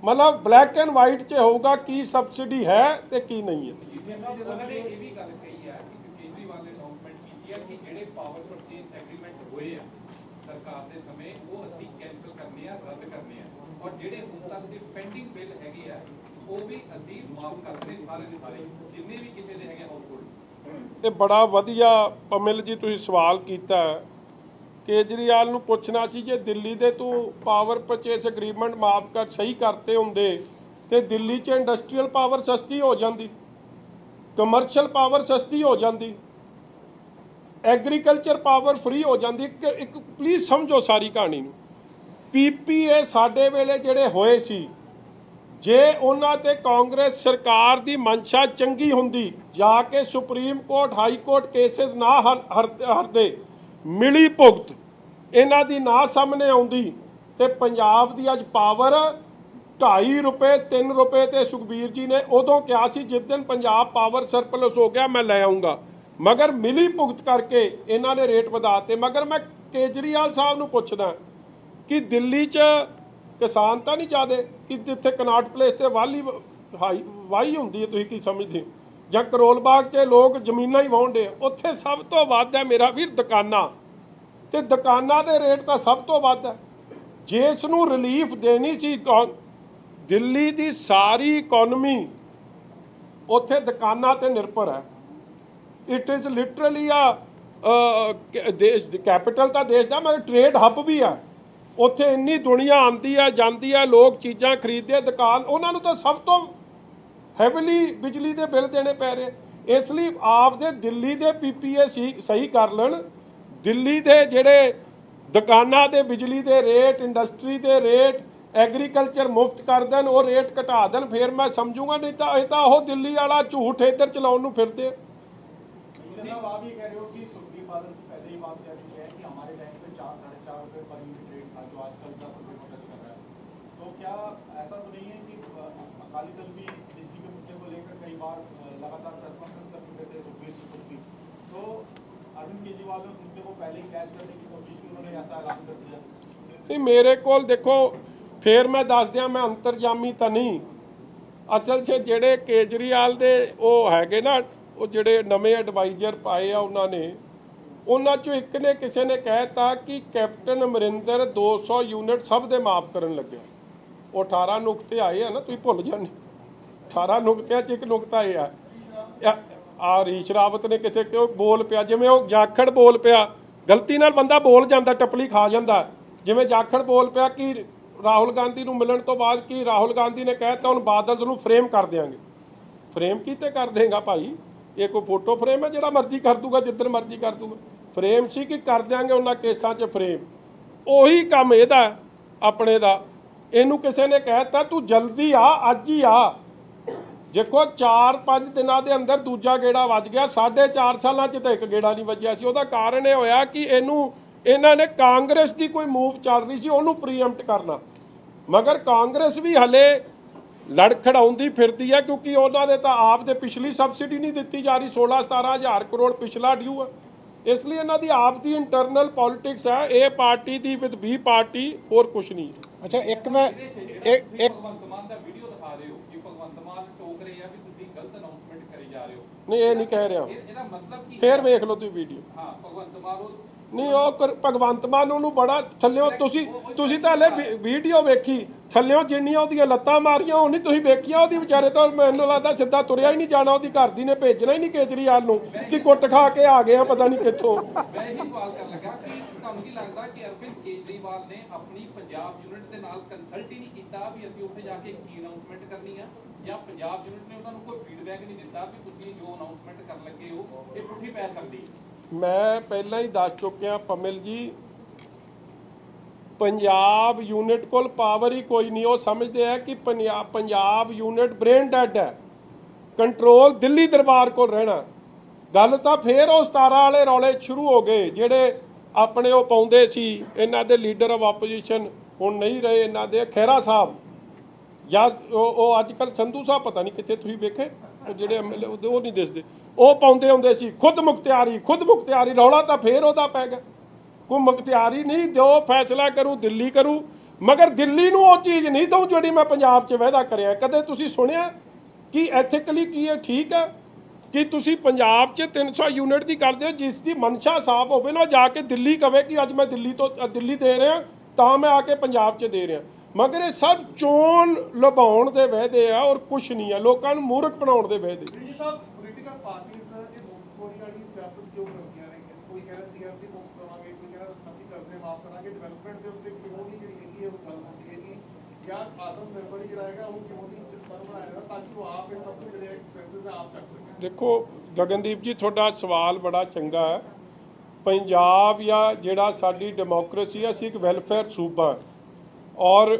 ਮਤਲਬ ਬਲੈਕ ਐਂਡ ਵਾਈਟ 'ਚ ਹੋਊਗਾ ਕੀ ਸਬਸਿਡੀ ਹੈ ਤੇ ਕੀ ਨਹੀਂ ਹੈ। ਉਹਨਾਂ ਨੇ ਇਹ ਵੀ ਗੱਲ ਕਹੀ ਹੈ ਕਿ ਕੇਜਰੀਵਾਲ ਨੇ ਅਨਾਉਂਸਮੈਂਟ ਕੀਤੀ ਹੈ ਕਿ ਜਿਹੜੇ ਪਾਵਰ ਪਰਚੇਸ ਐਗਰੀਮੈਂਟ ਹੋਏ ਆ ਸਰਕਾਰ ਦੇ ਸਮੇਂ, ਉਹ ਅਸੀਂ ਕੈਂਸਲ ਕਰਨੇ ਆ, ਰੱਦ ਕਰਨੇ ਆ, ਔਰ ਜਿਹੜੇ ਹੁਣ ਤੱਕ ਦੇ ਪੈਂਡਿੰਗ ਬਿੱਲ ਹੈਗੇ ਆ ਉਹ ਵੀ ਅਸੀਂ ਮਾਫ ਕਰਦੇ ਸਾਰੇ ਦੇ ਸਾਰੇ, ਜਿੰਨੇ ਵੀ ਕਿਸੇ ਦੇ ਹੈਗੇ ਹਾਊਸਹੋਲਡ। ਇਹ ਬੜਾ ਵਧੀਆ ਪਮਿਲ ਜੀ ਤੁਸੀਂ ਸਵਾਲ ਕੀਤਾ। ਕੇਜਰੀਵਾਲ ਨੂੰ ਪੁੱਛਣਾ ਸੀ ਜੇ ਦਿੱਲੀ ਦੇ ਤੂੰ ਪਾਵਰ ਪਰਚੇਸ ਐਗਰੀਮੈਂਟ ਮਾਫ ਕਰ ਸਹੀ ਕਰਤੇ ਹੁੰਦੇ ਤੇ ਦਿੱਲੀ 'ਚ ਇੰਡਸਟਰੀਅਲ ਪਾਵਰ ਸਸਤੀ ਹੋ ਜਾਂਦੀ, ਕਮਰਸ਼ੀਅਲ ਪਾਵਰ ਸਸਤੀ ਹੋ ਜਾਂਦੀ। ਐਗਰੀਕਲਚਰ ਪਾਵਰ ਫ੍ਰੀ ਹੋ ਜਾਂਦੀ। ਇੱਕ ਪਲੀਜ਼ ਸਮਝੋ ਸਾਰੀ ਕਹਾਣੀ ਨੂੰ। ਪੀਪੀਏ ਸਾਡੇ ਵੇਲੇ ਜਿਹੜੇ ਹੋਏ ਸੀ, ਜੇ ਉਹਨਾਂ ਤੇ ਕਾਂਗਰਸ ਸਰਕਾਰ ਦੀ ਮਨਸ਼ਾ ਚੰਗੀ ਹੁੰਦੀ, ਜਾ ਕੇ Supreme Court High Court cases ਨਾ ਹਰਦੇ, ਮਿਲੀ ਭੁਗਤ ਇਹਨਾਂ ਦੀ ਨਾ ਸਾਹਮਣੇ ਆਉਂਦੀ, ਤੇ ਪੰਜਾਬ ਦੀ ਅੱਜ ਪਾਵਰ 2.5 ਰੁਪਏ 3 ਰੁਪਏ ਤੇ ਸੁਖਬੀਰ ਜੀ ਨੇ ਉਦੋਂ ਕਿਹਾ ਸੀ ਜਿਸ ਦਿਨ ਪੰਜਾਬ ਪਾਵਰ ਸਰਪਲਸ ਹੋ ਗਿਆ ਮੈਂ ਲੈ ਆਉਂਗਾ, ਮਗਰ ਮਿਲੀ ਭੁਗਤ ਕਰਕੇ ਇਹਨਾਂ ਨੇ ਰੇਟ ਵਧਾਤੇ। ਮਗਰ ਮੈਂ ਕੇਜਰੀਵਾਲ ਸਾਹਿਬ ਨੂੰ ਪੁੱਛਦਾ ਕਿ ਦਿੱਲੀ 'ਚ ਕਿਸਾਨ ਤਾਂ ਨਹੀਂ ਜ਼ਿਆਦੇ ਕਿ ਜਿੱਥੇ ਕਨਾਟ ਪਲੇਸ ਤੇ ਵਾਹੀ ਹੁੰਦੀ ਹੈ, ਤੁਸੀਂ ਕੀ ਸਮਝਦੇ ਹੋ? ਜਾਂ ਕਰੋਲ ਬਾਗ 'ਚ ਲੋਕ ਜ਼ਮੀਨਾਂ ਹੀ ਵਾਹੁੰਦੇ ਆ, ਉੱਥੇ ਸਭ ਤੋਂ ਵੱਧ ਹੈ ਮੇਰਾ ਵੀਰ ਦੁਕਾਨਾਂ, ਤੇ ਦੁਕਾਨਾਂ ਦੇ ਰੇਟ ਤਾਂ ਸਭ ਤੋਂ ਵੱਧ ਹੈ। ਜਿਸ ਨੂੰ ਰਿਲੀਫ ਦੇਣੀ ਸੀ ਦਿੱਲੀ ਦੀ ਸਾਰੀ ਇਕਨੋਮੀ ਉੱਥੇ ਦੁਕਾਨਾਂ ਤੇ ਨਿਰਭਰ ਹੈ। ਇਟ ਇਜ਼ ਲਿਟਰਲੀ ਦੇਸ਼ ਕੈਪੀਟਲ ਤਾਂ ਦੇਸ਼ ਦਾ, ਮਗਰ ਟ੍ਰੇਡ ਹੱਬ ਵੀ ਆ। ਉੱਥੇ ਇੰਨੀ ਦੁਨੀਆ ਆਉਂਦੀ ਆ ਜਾਂਦੀ ਆ, ਲੋਕ ਚੀਜ਼ਾਂ ਖਰੀਦਦੇ, ਦੁਕਾਨ, ਉਹਨਾਂ ਨੂੰ ਤਾਂ ਸਭ ਤੋਂ ਹੈਵੀਲੀ ਬਿਜਲੀ ਦੇ ਬਿੱਲ ਦੇਣੇ ਪੈ ਰਹੇ। ਇਸ ਲਈ ਆਪਦੇ ਦਿੱਲੀ ਦੇ ਪੀਪੀਏ ਸਹੀ ਕਰ ਲੈਣ, ਦਿੱਲੀ ਦੇ ਜਿਹੜੇ ਦੁਕਾਨਾਂ ਦੇ ਬਿਜਲੀ ਦੇ ਰੇਟ, ਇੰਡਸਟਰੀ ਦੇ ਰੇਟ, ਐਗਰੀਕਲਚਰ ਮੁਫਤ ਕਰ ਦੇਣ, ਉਹ ਰੇਟ ਘਟਾ ਦੇਣ, ਫਿਰ ਮੈਂ ਸਮਝੂਗਾ। ਨਹੀਂ ਤਾਂ ਇਹ ਤਾਂ ਉਹ ਦਿੱਲੀ ਵਾਲਾ ਝੂਠ ਇੱਧਰ ਚਲਾਉਣ ਨੂੰ ਫਿਰਦੇ ਆ। जनाब आप ये कह रहे हो कि सुखबीर बादल से पहले ही बात कह चुके हैं कि हमारे टाइम पे 4-4.5 रुपए पर यूनिट रेट था, जो आजकल 10 रुपए को टच कर रहा है। तो क्या ऐसा तो नहीं है कि अकाली दल भी बिजली के मुद्दे को लेकर कई बार लगातार प्रेस कॉन्फ्रेंस कर चुके थे सुखबीर से खुद भी, तो अरविंद केजरीवाल ने उस मुद्दे को पहले ही कैच करने की कोशिश की, उन्होंने ऐसा ऐलान कर दिया? नहीं, मेरे को देखो फिर मैं दस दिया, मैं अंतरजामी तो नहीं। असल 'ਚ ਜਿਹੜੇ ਕੇਜਰੀਵਾਲ ਦੇ ਉਹ ਹੈਗੇ ਨਾ, ਉਹ ਜਿਹੜੇ ਨਵੇਂ ਐਡਵਾਈਜ਼ਰ ਪਾਏ ਆ ਉਹਨਾਂ 'ਚੋਂ ਇੱਕ ਨੇ ਕਿਸੇ ਨੇ ਕਹਿਤਾ ਕਿ ਕੈਪਟਨ ਅਮਰਿੰਦਰ 200 ਯੂਨਿਟ ਸਭ ਦੇ ਮਾਫ ਕਰਨ ਲੱਗਿਆ। ਉਹ 18 ਨੁਕਤੇ ਆਏ ਆ ਨਾ, ਤੁਸੀਂ ਭੁੱਲ ਜਾਂਦੇ। 18 ਨੁਕਤਿਆਂ 'ਚ ਇੱਕ ਨੁਕਤਾ ਇਹ ਆ ਰੀਸ਼ ਰਾਵਤ ਨੇ ਕਿਤੇ ਕਿਉਂ ਬੋਲ ਪਿਆ, ਜਿਵੇਂ ਉਹ ਜਾਖੜ ਬੋਲ ਪਿਆ, ਗਲਤੀ ਨਾਲ ਬੰਦਾ ਬੋਲ ਜਾਂਦਾ, ਟਪਲੀ ਖਾ ਜਾਂਦਾ। ਜਿਵੇਂ ਜਾਖੜ ਬੋਲ ਪਿਆ ਕਿ ਰਾਹੁਲ ਗਾਂਧੀ ਨੂੰ ਮਿਲਣ ਤੋਂ ਬਾਅਦ ਕਿ ਰਾਹੁਲ ਗਾਂਧੀ ਨੇ ਕਹਿਤਾ ਹੁਣ ਬਾਦਲ ਨੂੰ ਫਰੇਮ ਕਰ ਦਿਆਂਗੇ। ਫਰੇਮ ਕੀਤੇ ਕਰ ਦੇਗਾ ਭਾਈ? ਇਹ ਕੋਈ ਫੋਟੋ ਫਰੇਮ ਹੈ ਜਿਹੜਾ ਮਰਜ਼ੀ ਕਰ ਦੂਗਾ, ਜਿੱਦਣ ਮਰਜ਼ੀ ਕਰ ਦੂਗਾ? ਫਰੇਮ ਸੀ ਕਿ ਕਰ ਦਿਆਂਗੇ ਉਹਨਾਂ ਕੇਸਾਂ 'ਚ ਫਰੇਮ। ਉਹੀ ਕੰਮ ਇਹਦਾ ਆਪਣੇ ਦਾ। ਇਹਨੂੰ ਕਿਸੇ ਨੇ ਕਹਿਤਾ ਤੂੰ ਜਲਦੀ ਆ, ਅੱਜ ਹੀ ਆ। ਦੇਖੋ 4-5 ਦਿਨਾਂ ਦੇ ਅੰਦਰ ਦੂਜਾ ਗੇੜਾ ਵੱਜ ਗਿਆ, 4.5 ਸਾਲਾਂ 'ਚ ਤਾਂ ਇੱਕ ਗੇੜਾ ਨਹੀਂ ਵੱਜਿਆ ਸੀ। ਉਹਦਾ ਕਾਰਨ ਇਹ ਹੋਇਆ ਕਿ ਇਹਨਾਂ ਨੇ ਕਾਂਗਰਸ ਦੀ ਕੋਈ ਮੂਵ ਚੱਲ ਰਹੀ ਸੀ, ਉਹਨੂੰ ਪ੍ਰੀਐਮਪਟ ਕਰਨਾ। ਮਗਰ ਕਾਂਗਰਸ ਵੀ ਹਲੇ ਲੜਖੜਾਉਂਦੀ ਫਿਰਦੀ ਹੈ, ਕਿਉਂਕਿ ਉਹਨਾਂ ਦੇ ਤਾਂ ਆਪ ਦੇ ਪਿਛਲੀ ਸਬਸਿਡੀ ਨਹੀਂ ਦਿੱਤੀ ਜਾ ਰਹੀ, 16-17 ਹਜ਼ਾਰ ਕਰੋੜ ਪਿਛਲਾ ਡਿਊ ਹੈ। ਇਸ ਲਈ ਇਹਨਾਂ ਦੀ ਆਪ ਦੀ ਇੰਟਰਨਲ ਪੋਲਿਟਿਕਸ ਹੈ, ਇਹ party the with B party, ਹੋਰ ਕੁਝ ਨਹੀਂ। ਅੱਛਾ, ਇੱਕ ਮੈਂ ਇੱਕ ਭਗਵੰਤ ਮਾਨ ਦਾ ਵੀਡੀਓ ਦਿਖਾ ਰਹੇ ਹੋ ਕਿ ਭਗਵੰਤ ਮਾਨ ਟੋਕ ਰਹੇ ਆ ਵੀ ਤੁਸੀਂ ਗਲਤ ਅਨਾਉਂਸਮੈਂਟ ਕਰੀ ਜਾ ਰਹੇ ਹੋ। ਨਹੀਂ, ਇਹ ਨਹੀਂ ਕਹਿ ਰਿਹਾ। ਇਹਦਾ ਮਤਲਬ ਕੀ? ਫੇਰ ਵੇਖ ਲਓ ਤੁਸੀਂ ਵੀਡੀਓ। ਹਾਂ, ਭਗਵੰਤ ਮਾਨ ਨਹੀਂ, ਉਹ ਭਗਵੰਤ ਮਾਨ ਨੂੰ ਬੜਾ ਥੱਲਿਓ ਤੁਸੀਂ ਤਾਂ ਹਲੇ ਵੀਡੀਓ ਵੇਖੀ, ਥੱਲਿਓ ਜਿੰਨੀਆਂ ਉਹਦੀਆਂ ਲੱਤਾਂ ਮਾਰੀਆਂ ਉਹ ਨਹੀਂ ਤੁਸੀਂ ਵੇਖੀਆਂ। ਉਹਦੀ ਵਿਚਾਰੇ ਤਾਂ ਮੈਨੂੰ ਲੱਗਦਾ ਸਿੱਧਾ ਤੁਰਿਆ ਹੀ ਨਹੀਂ ਜਾਣਾ, ਉਹਦੀ ਘਰ ਦੀ ਨੇ ਭੇਜਣਾ ਹੀ ਨਹੀਂ ਕੇਜਰੀਵਾਲ ਨੂੰ ਕਿ ਕੁੱਟ ਖਾ ਕੇ ਆ ਗਏ ਆ ਪਤਾ ਨਹੀਂ ਕਿੱਥੋਂ। ਮੈਂ ਇਹੀ ਸਵਾਲ ਕਰਨ ਲੱਗਾ ਕਿ ਤੁਹਾਨੂੰ ਕੀ ਲੱਗਦਾ ਕਿ ਅਰਵਿੰਦ ਕੇਜਰੀਵਾਲ ਨੇ ਆਪਣੀ ਪੰਜਾਬ ਯੂਨਿਟ ਦੇ ਨਾਲ ਕੰਸਲਟ ਹੀ ਨਹੀਂ ਕੀਤਾ ਵੀ ਅਸੀਂ ਉੱਥੇ ਜਾ ਕੇ ਕੀ ਅਨਾਉਂਸਮੈਂਟ ਕਰਨੀ ਆ, ਜਾਂ ਪੰਜਾਬ ਯੂਨਿਟ ਨੇ ਉਹਨਾਂ ਨੂੰ ਕੋਈ ਫੀਡਬੈਕ ਨਹੀਂ ਦਿੱਤਾ ਵੀ ਤੁਸੀਂ ਜੋ ਅਨਾਉਂਸਮੈਂਟ ਕਰਨ ਲੱਗੇ ਹੋ ਇਹ ਪੁੱਠੀ ਪੈ ਸਕਦੀ? ਮੈਂ ਪਹਿਲਾਂ ਹੀ ਦੱਸ ਚੁੱਕਿਆ ਪਮਿਲ ਜੀ, ਪੰਜਾਬ ਯੂਨਿਟ ਕੋਲ ਪਾਵਰ ਹੀ ਕੋਈ ਨਹੀਂ। ਉਹ ਸਮਝਦੇ ਆ ਕਿ ਪੰਜਾਬ ਯੂਨਿਟ ਬ੍ਰੇਨ ਡੈਡ ਹੈ, ਕੰਟਰੋਲ ਦਿੱਲੀ ਦਰਬਾਰ ਕੋਲ ਰਹਿਣਾ। ਗੱਲ ਤਾਂ ਫੇਰ ਉਹ 17 ਵਾਲੇ ਰੌਲੇ ਸ਼ੁਰੂ ਹੋ ਗਏ, ਜਿਹੜੇ ਆਪਣੇ ਉਹ ਪਾਉਂਦੇ ਸੀ ਇਹਨਾਂ ਦੇ ਲੀਡਰ ਆਫ ਆਪੋਜੀਸ਼ਨ, ਹੁਣ ਨਹੀਂ ਰਹੇ ਇਹਨਾਂ ਦੇ, ਖਹਿਰਾ ਸਾਹਿਬ ਜਾਂ ਉਹ ਅੱਜ ਕੱਲ੍ਹ ਸੰਧੂ ਸਾਹਿਬ, ਪਤਾ ਨਹੀਂ ਕਿੱਥੇ ਤੁਸੀਂ ਵੇਖੇ, ਉਹ ਜਿਹੜੇ ਐਮਐਲਏ ਉਹ ਨਹੀਂ ਦਿਸਦੇ, ਉਹ ਪਾਉਂਦੇ ਹੁੰਦੇ ਸੀ ਖੁਦ ਮੁਖਤਿਆਰੀ। ਰੌਲਾ ਤਾਂ ਫੇਰ ਉਹਦਾ ਪੈ ਗਿਆ। ਕੋਈ ਮੁਖਤਿਆਰੀ ਨਹੀਂ, ਜੋ ਫੈਸਲਾ ਕਰੂ ਦਿੱਲੀ ਕਰੂ, ਮਗਰ ਦਿੱਲੀ ਨੂੰ ਉਹ ਚੀਜ਼ ਨਹੀਂ ਦਊ ਜਿਹੜੀ ਮੈਂ ਪੰਜਾਬ 'ਚ ਵਾਅਦਾ ਕਰਿਆ। ਕਦੇ ਤੁਸੀਂ ਸੁਣਿਆ ਕਿ ਐਥੀਕਲੀ ਕੀ ਹੈ? ਠੀਕ ਹੈ ਕਿ ਤੁਸੀਂ ਪੰਜਾਬ 'ਚ 300 ਯੂਨਿਟ ਦੀ ਕਰਦੇ ਹੋ, ਜਿਸ ਦੀ ਮਨਸ਼ਾ ਸਾਫ਼ ਹੋਵੇ ਨਾ, ਜਾ ਕੇ ਦਿੱਲੀ ਕਵੇ ਕਿ ਅੱਜ ਮੈਂ ਦਿੱਲੀ ਦੇ ਰਿਹਾ ਤਾਂ ਮੈਂ ਆ ਕੇ ਪੰਜਾਬ 'ਚ ਦੇ ਰਿਹਾ। ਮਗਰ ਇਹ ਸਭ ਚੋਣ ਲੁਭਾਉਣ ਦੇ ਵਾਅਦੇ ਆ ਔਰ ਕੁਛ ਨਹੀਂ ਆ, ਲੋਕਾਂ ਨੂੰ ਮੂਰਖ ਬਣਾਉਣ ਦੇ ਵਾਅਦੇ। ਪੋਲੀਟੀਕਲ ਪਾਰਟੀਆਂ ਇਹ ਮੁਕਤਖੋਰੀ ਵਾਲੀ ਸਿਆਸਤ ਕਿਉਂ ਕਰਦੀਆਂ ਨੇ? ਕੋਈ ਕਹਿੰਦਾ ਅਸੀਂ ਮੁਕਤ ਕਰਾਂਗੇ, ਕੋਈ ਕਹਿੰਦਾ ਅਸੀਂ ਕਰਜ਼ੇ ਮਾਫ ਕਰਾਂਗੇ। ਡਿਵੈਲਪਮੈਂਟ ਦੇ ਉੱਤੇ ਕਿਉਂ ਨਹੀਂ ਜਿਹੜੀ ਹੈਗੀ ਉਹ ਗੱਲ ਹੁੰਦੀ ਹੈਗੀ, ਜਾਂ ਆਤਮ ਨਿਰਭਰ ਜਿਹੜਾ ਹੈਗਾ ਉਹ ਕਿਉਂ ਨਹੀਂ ਬਣਾਇਆ ਜਾਂਦਾ ਤਾਂ ਕਿ ਉਹ ਆਪ ਇਹ ਸਭ ਤੋਂ ਜਿਹੜੇ ਐਕਸਪੈਂਸਿਸ ਆਪ ਚੱਕ ਸਕੇ? ਦੇਖੋ ਗਗਨਦੀਪ ਜੀ, ਤੁਹਾਡਾ ਸਵਾਲ ਬੜਾ ਚੰਗਾ ਹੈ। ਪੰਜਾਬ ਜਾਂ ਜਿਹੜਾ ਸਾਡੀ ਡੈਮੋਕ੍ਰੇਸੀ ਹੈ, ਅਸੀਂ ਇੱਕ ਵੈਲਫੇਅਰ ਸੂਬਾ ਔਰ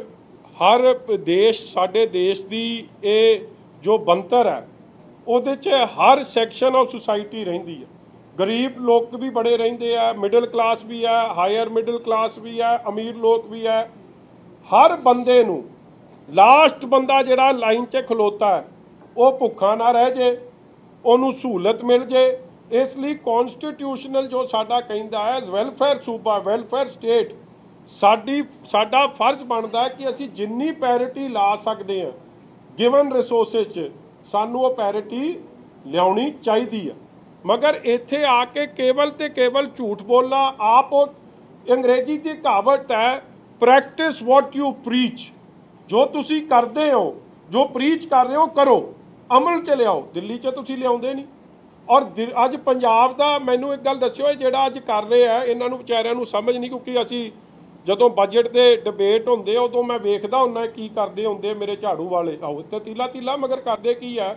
ਹਰ ਦੇਸ਼ ਸਾਡੇ ਦੇਸ਼ ਦੀ ਇਹ ਜੋ ਬਣਤਰ ਹੈ ਉਹਦੇ 'ਚ ਹਰ ਸੈਕਸ਼ਨ ਆਫ ਸੁਸਾਇਟੀ ਰਹਿੰਦੀ ਹੈ। ਗਰੀਬ ਲੋਕ ਵੀ ਬੜੇ ਰਹਿੰਦੇ ਆ, ਮਿਡਲ ਕਲਾਸ ਵੀ ਹੈ, ਹਾਇਰ ਮਿਡਲ ਕਲਾਸ ਵੀ ਹੈ, ਅਮੀਰ ਲੋਕ ਵੀ ਹੈ। ਹਰ ਬੰਦੇ ਨੂੰ ਲਾਸਟ ਬੰਦਾ ਜਿਹੜਾ ਲਾਈਨ 'ਚ ਖਲੋਤਾ ਹੈ ਉਹ ਭੁੱਖਾ ਨਾ ਰਹਿ ਜੇ, ਉਹਨੂੰ ਸਹੂਲਤ ਮਿਲ ਜੇ। ਇਸ ਲਈ ਕਨਸਟੀਟਿਊਸ਼ਨਲ ਜੋ ਸਾਡਾ ਕਹਿੰਦਾ ਹੈ ਵੈਲਫੇਅਰ ਸੂਬਾ, ਵੈਲਫੇਅਰ ਸਟੇਟ, ਸਾਡਾ ਫਰਜ਼ ਬਣਦਾ ਹੈ ਕਿ ਅਸੀਂ ਜਿੰਨੀ ਪੈਰਿਟੀ ਲਾ ਸਕਦੇ ਹਾਂ ਗਿਵਨ ਰਿਸੋਰਸਿਸ 'ਚ ਸਾਨੂੰ ਉਹ ਪੈਰਿਟੀ ਲਿਆਉਣੀ ਚਾਹੀਦੀ ਹੈ। ਮਗਰ ਇੱਥੇ ਆ ਕੇ ਕੇਵਲ ਤੇ ਕੇਵਲ ਝੂਠ ਬੋਲਣਾ, ਆਪ ਉਹ ਅੰਗਰੇਜ਼ੀ ਦੀ ਕਹਾਵਤ ਹੈ ਪ੍ਰੈਕਟਿਸ ਵਾਟ ਯੂ ਪ੍ਰੀਚ। ਜੋ ਤੁਸੀਂ ਕਰਦੇ ਹੋ, ਜੋ ਪ੍ਰੀਚ ਕਰ ਰਹੇ ਹੋ ਕਰੋ, ਅਮਲ 'ਚ ਲਿਆਓ। ਦਿੱਲੀ 'ਚ ਤੁਸੀਂ ਲਿਆਉਂਦੇ ਨਹੀਂ। ਔਰ ਅੱਜ ਪੰਜਾਬ ਦਾ ਮੈਨੂੰ ਇੱਕ ਗੱਲ ਦੱਸਿਓ, ਇਹ ਜਿਹੜਾ ਅੱਜ ਕਰ ਰਹੇ ਆ ਇਹਨਾਂ ਨੂੰ ਵਿਚਾਰਿਆਂ ਨੂੰ ਸਮਝ ਨਹੀਂ, ਕਿਉਂਕਿ ਅਸੀਂ ਜਦੋਂ ਬਜਟ ਦੇ ਡਿਬੇਟ ਹੁੰਦੇ ਉਦੋਂ ਮੈਂ ਵੇਖਦਾ ਹੁੰਦਾ ਕੀ ਕਰਦੇ ਹੁੰਦੇ ਮੇਰੇ ਝਾੜੂ ਵਾਲੇ। ਆਓ ਇੱਥੇ ਤੀਲਾ ਮਗਰ ਕਰਦੇ ਕੀ ਆ?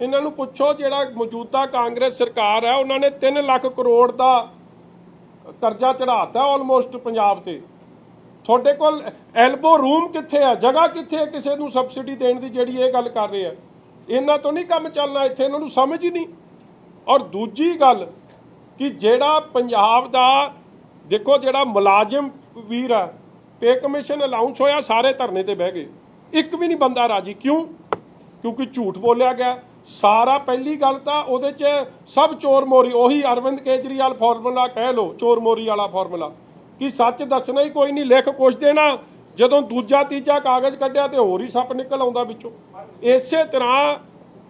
ਇਹਨਾਂ ਨੂੰ ਪੁੱਛੋ, ਜਿਹੜਾ ਮੌਜੂਦਾ ਕਾਂਗਰਸ ਸਰਕਾਰ ਹੈ ਉਹਨਾਂ ਨੇ 3 ਲੱਖ ਕਰੋੜ ਦਾ ਕਰਜ਼ਾ ਚੜਾਤਾ ਆਲਮੋਸਟ ਪੰਜਾਬ ਤੇ। ਤੁਹਾਡੇ ਕੋਲ ਐਲਬੋ ਰੂਮ ਕਿੱਥੇ ਆ, ਜਗ੍ਹਾ ਕਿੱਥੇ ਹੈ ਕਿਸੇ ਨੂੰ ਸਬਸਿਡੀ ਦੇਣ ਦੀ ਜਿਹੜੀ ਇਹ ਗੱਲ ਕਰ ਰਹੇ ਆ? ਇਹਨਾਂ ਤੋਂ ਨਹੀਂ ਕੰਮ ਚੱਲਣਾ ਇੱਥੇ, ਇਹਨਾਂ ਨੂੰ ਸਮਝ ਹੀ ਨਹੀਂ। ਔਰ ਦੂਜੀ ਗੱਲ ਕਿ ਜਿਹੜਾ ਪੰਜਾਬ ਦਾ ਦੇਖੋ, ਜਿਹੜਾ ਮੁਲਾਜ਼ਮ ਵੀਰ ਆ, ਪੇ ਕਮਿਸ਼ਨ ਅਲਾਊਂਸ ਹੋਇਆ, ਸਾਰੇ ਧਰਨੇ ਤੇ ਬਹਿ ਗਏ, ਇੱਕ ਵੀ ਨਹੀਂ ਬੰਦਾ ਰਾਜੀ। ਕਿਉਂ? ਕਿਉਂਕਿ ਝੂਠ ਬੋਲਿਆ ਗਿਆ ਸਾਰਾ। ਪਹਿਲੀ ਗੱਲ ਤਾਂ ਉਹਦੇ 'ਚ ਸਭ ਚੋਰ ਮੋਰੀ, ਉਹੀ ਅਰਵਿੰਦ ਕੇਜਰੀਵਾਲ ਫਾਰਮੂਲਾ ਕਹਿ ਲਓ, ਚੋਰ ਮੋਰੀ ਵਾਲਾ ਫਾਰਮੂਲਾ, ਕਿ ਸੱਚ ਦੱਸਣਾ ਹੀ ਕੋਈ ਨਹੀਂ, ਲਿਖ ਕੁਛ ਦੇਣਾ, ਜਦੋਂ ਦੂਜਾ ਤੀਜਾ ਕਾਗਜ਼ ਕੱਢਿਆ ਤੇ ਹੋਰ ਹੀ ਸੱਪ ਨਿਕਲ ਆਉਂਦਾ ਵਿੱਚੋਂ। ਇਸੇ ਤਰ੍ਹਾਂ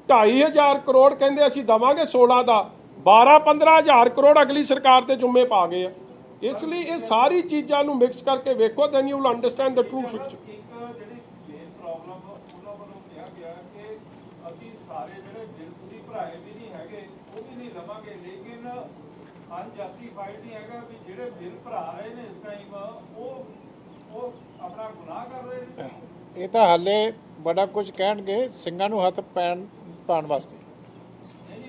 2.5 ਕਰੋੜ ਕਹਿੰਦੇ ਅਸੀਂ ਦੇਵਾਂਗੇ 16 ਦਾ, 12-15 ਹਜ਼ਾਰ ਕਰੋੜ ਅਗਲੀ ਸਰਕਾਰ ਦੇ ਜੁੰਮੇ ਪਾ ਗਏ ਆ। ਇਸ ਲਈ ਇਹ ਸਾਰੀ ਚੀਜ਼ਾਂ ਨੂੰ ਮਿਕਸ ਕਰਕੇ ਵੇਖੋ, then you will understand the true picture. ਇੱਕ ਜਿਹੜੀ ਮੇਨ ਪ੍ਰੋਬਲਮ ਉਹਨਾਂ ਵੱਲੋਂ ਕਿਹਾ ਗਿਆ ਕਿ ਅਸੀਂ ਸਾਰੇ ਜਿਹੜੇ ਬਿੱਲ ਤੁਸੀਂ ਭਰਾਏ ਵੀ ਨਹੀਂ ਹੈਗੇ ਉਹ ਵੀ ਨਹੀਂ ਲਵਾਂਗੇ, ਲੇਕਿਨ ਅਨਜਸਟੀਫਾਈਡ ਨਹੀਂ ਹੈਗਾ ਵੀ ਜਿਹੜੇ ਬਿੱਲ ਭਰਾ ਰਹੇ ਨੇ ਇਸ ਟਾਈਮ ਉਹ ਆਪਣਾ ਗੁਨਾਹ ਕਰ ਰਹੇ ਨੇ। ਇਹ ਤਾਂ ਹਾਲੇ ਬੜਾ ਕੁਝ ਕਹਿਣਗੇ ਸਿੰਘਾਂ ਨੂੰ ਹੱਥ ਪਾਉਣ ਵਾਸਤੇ।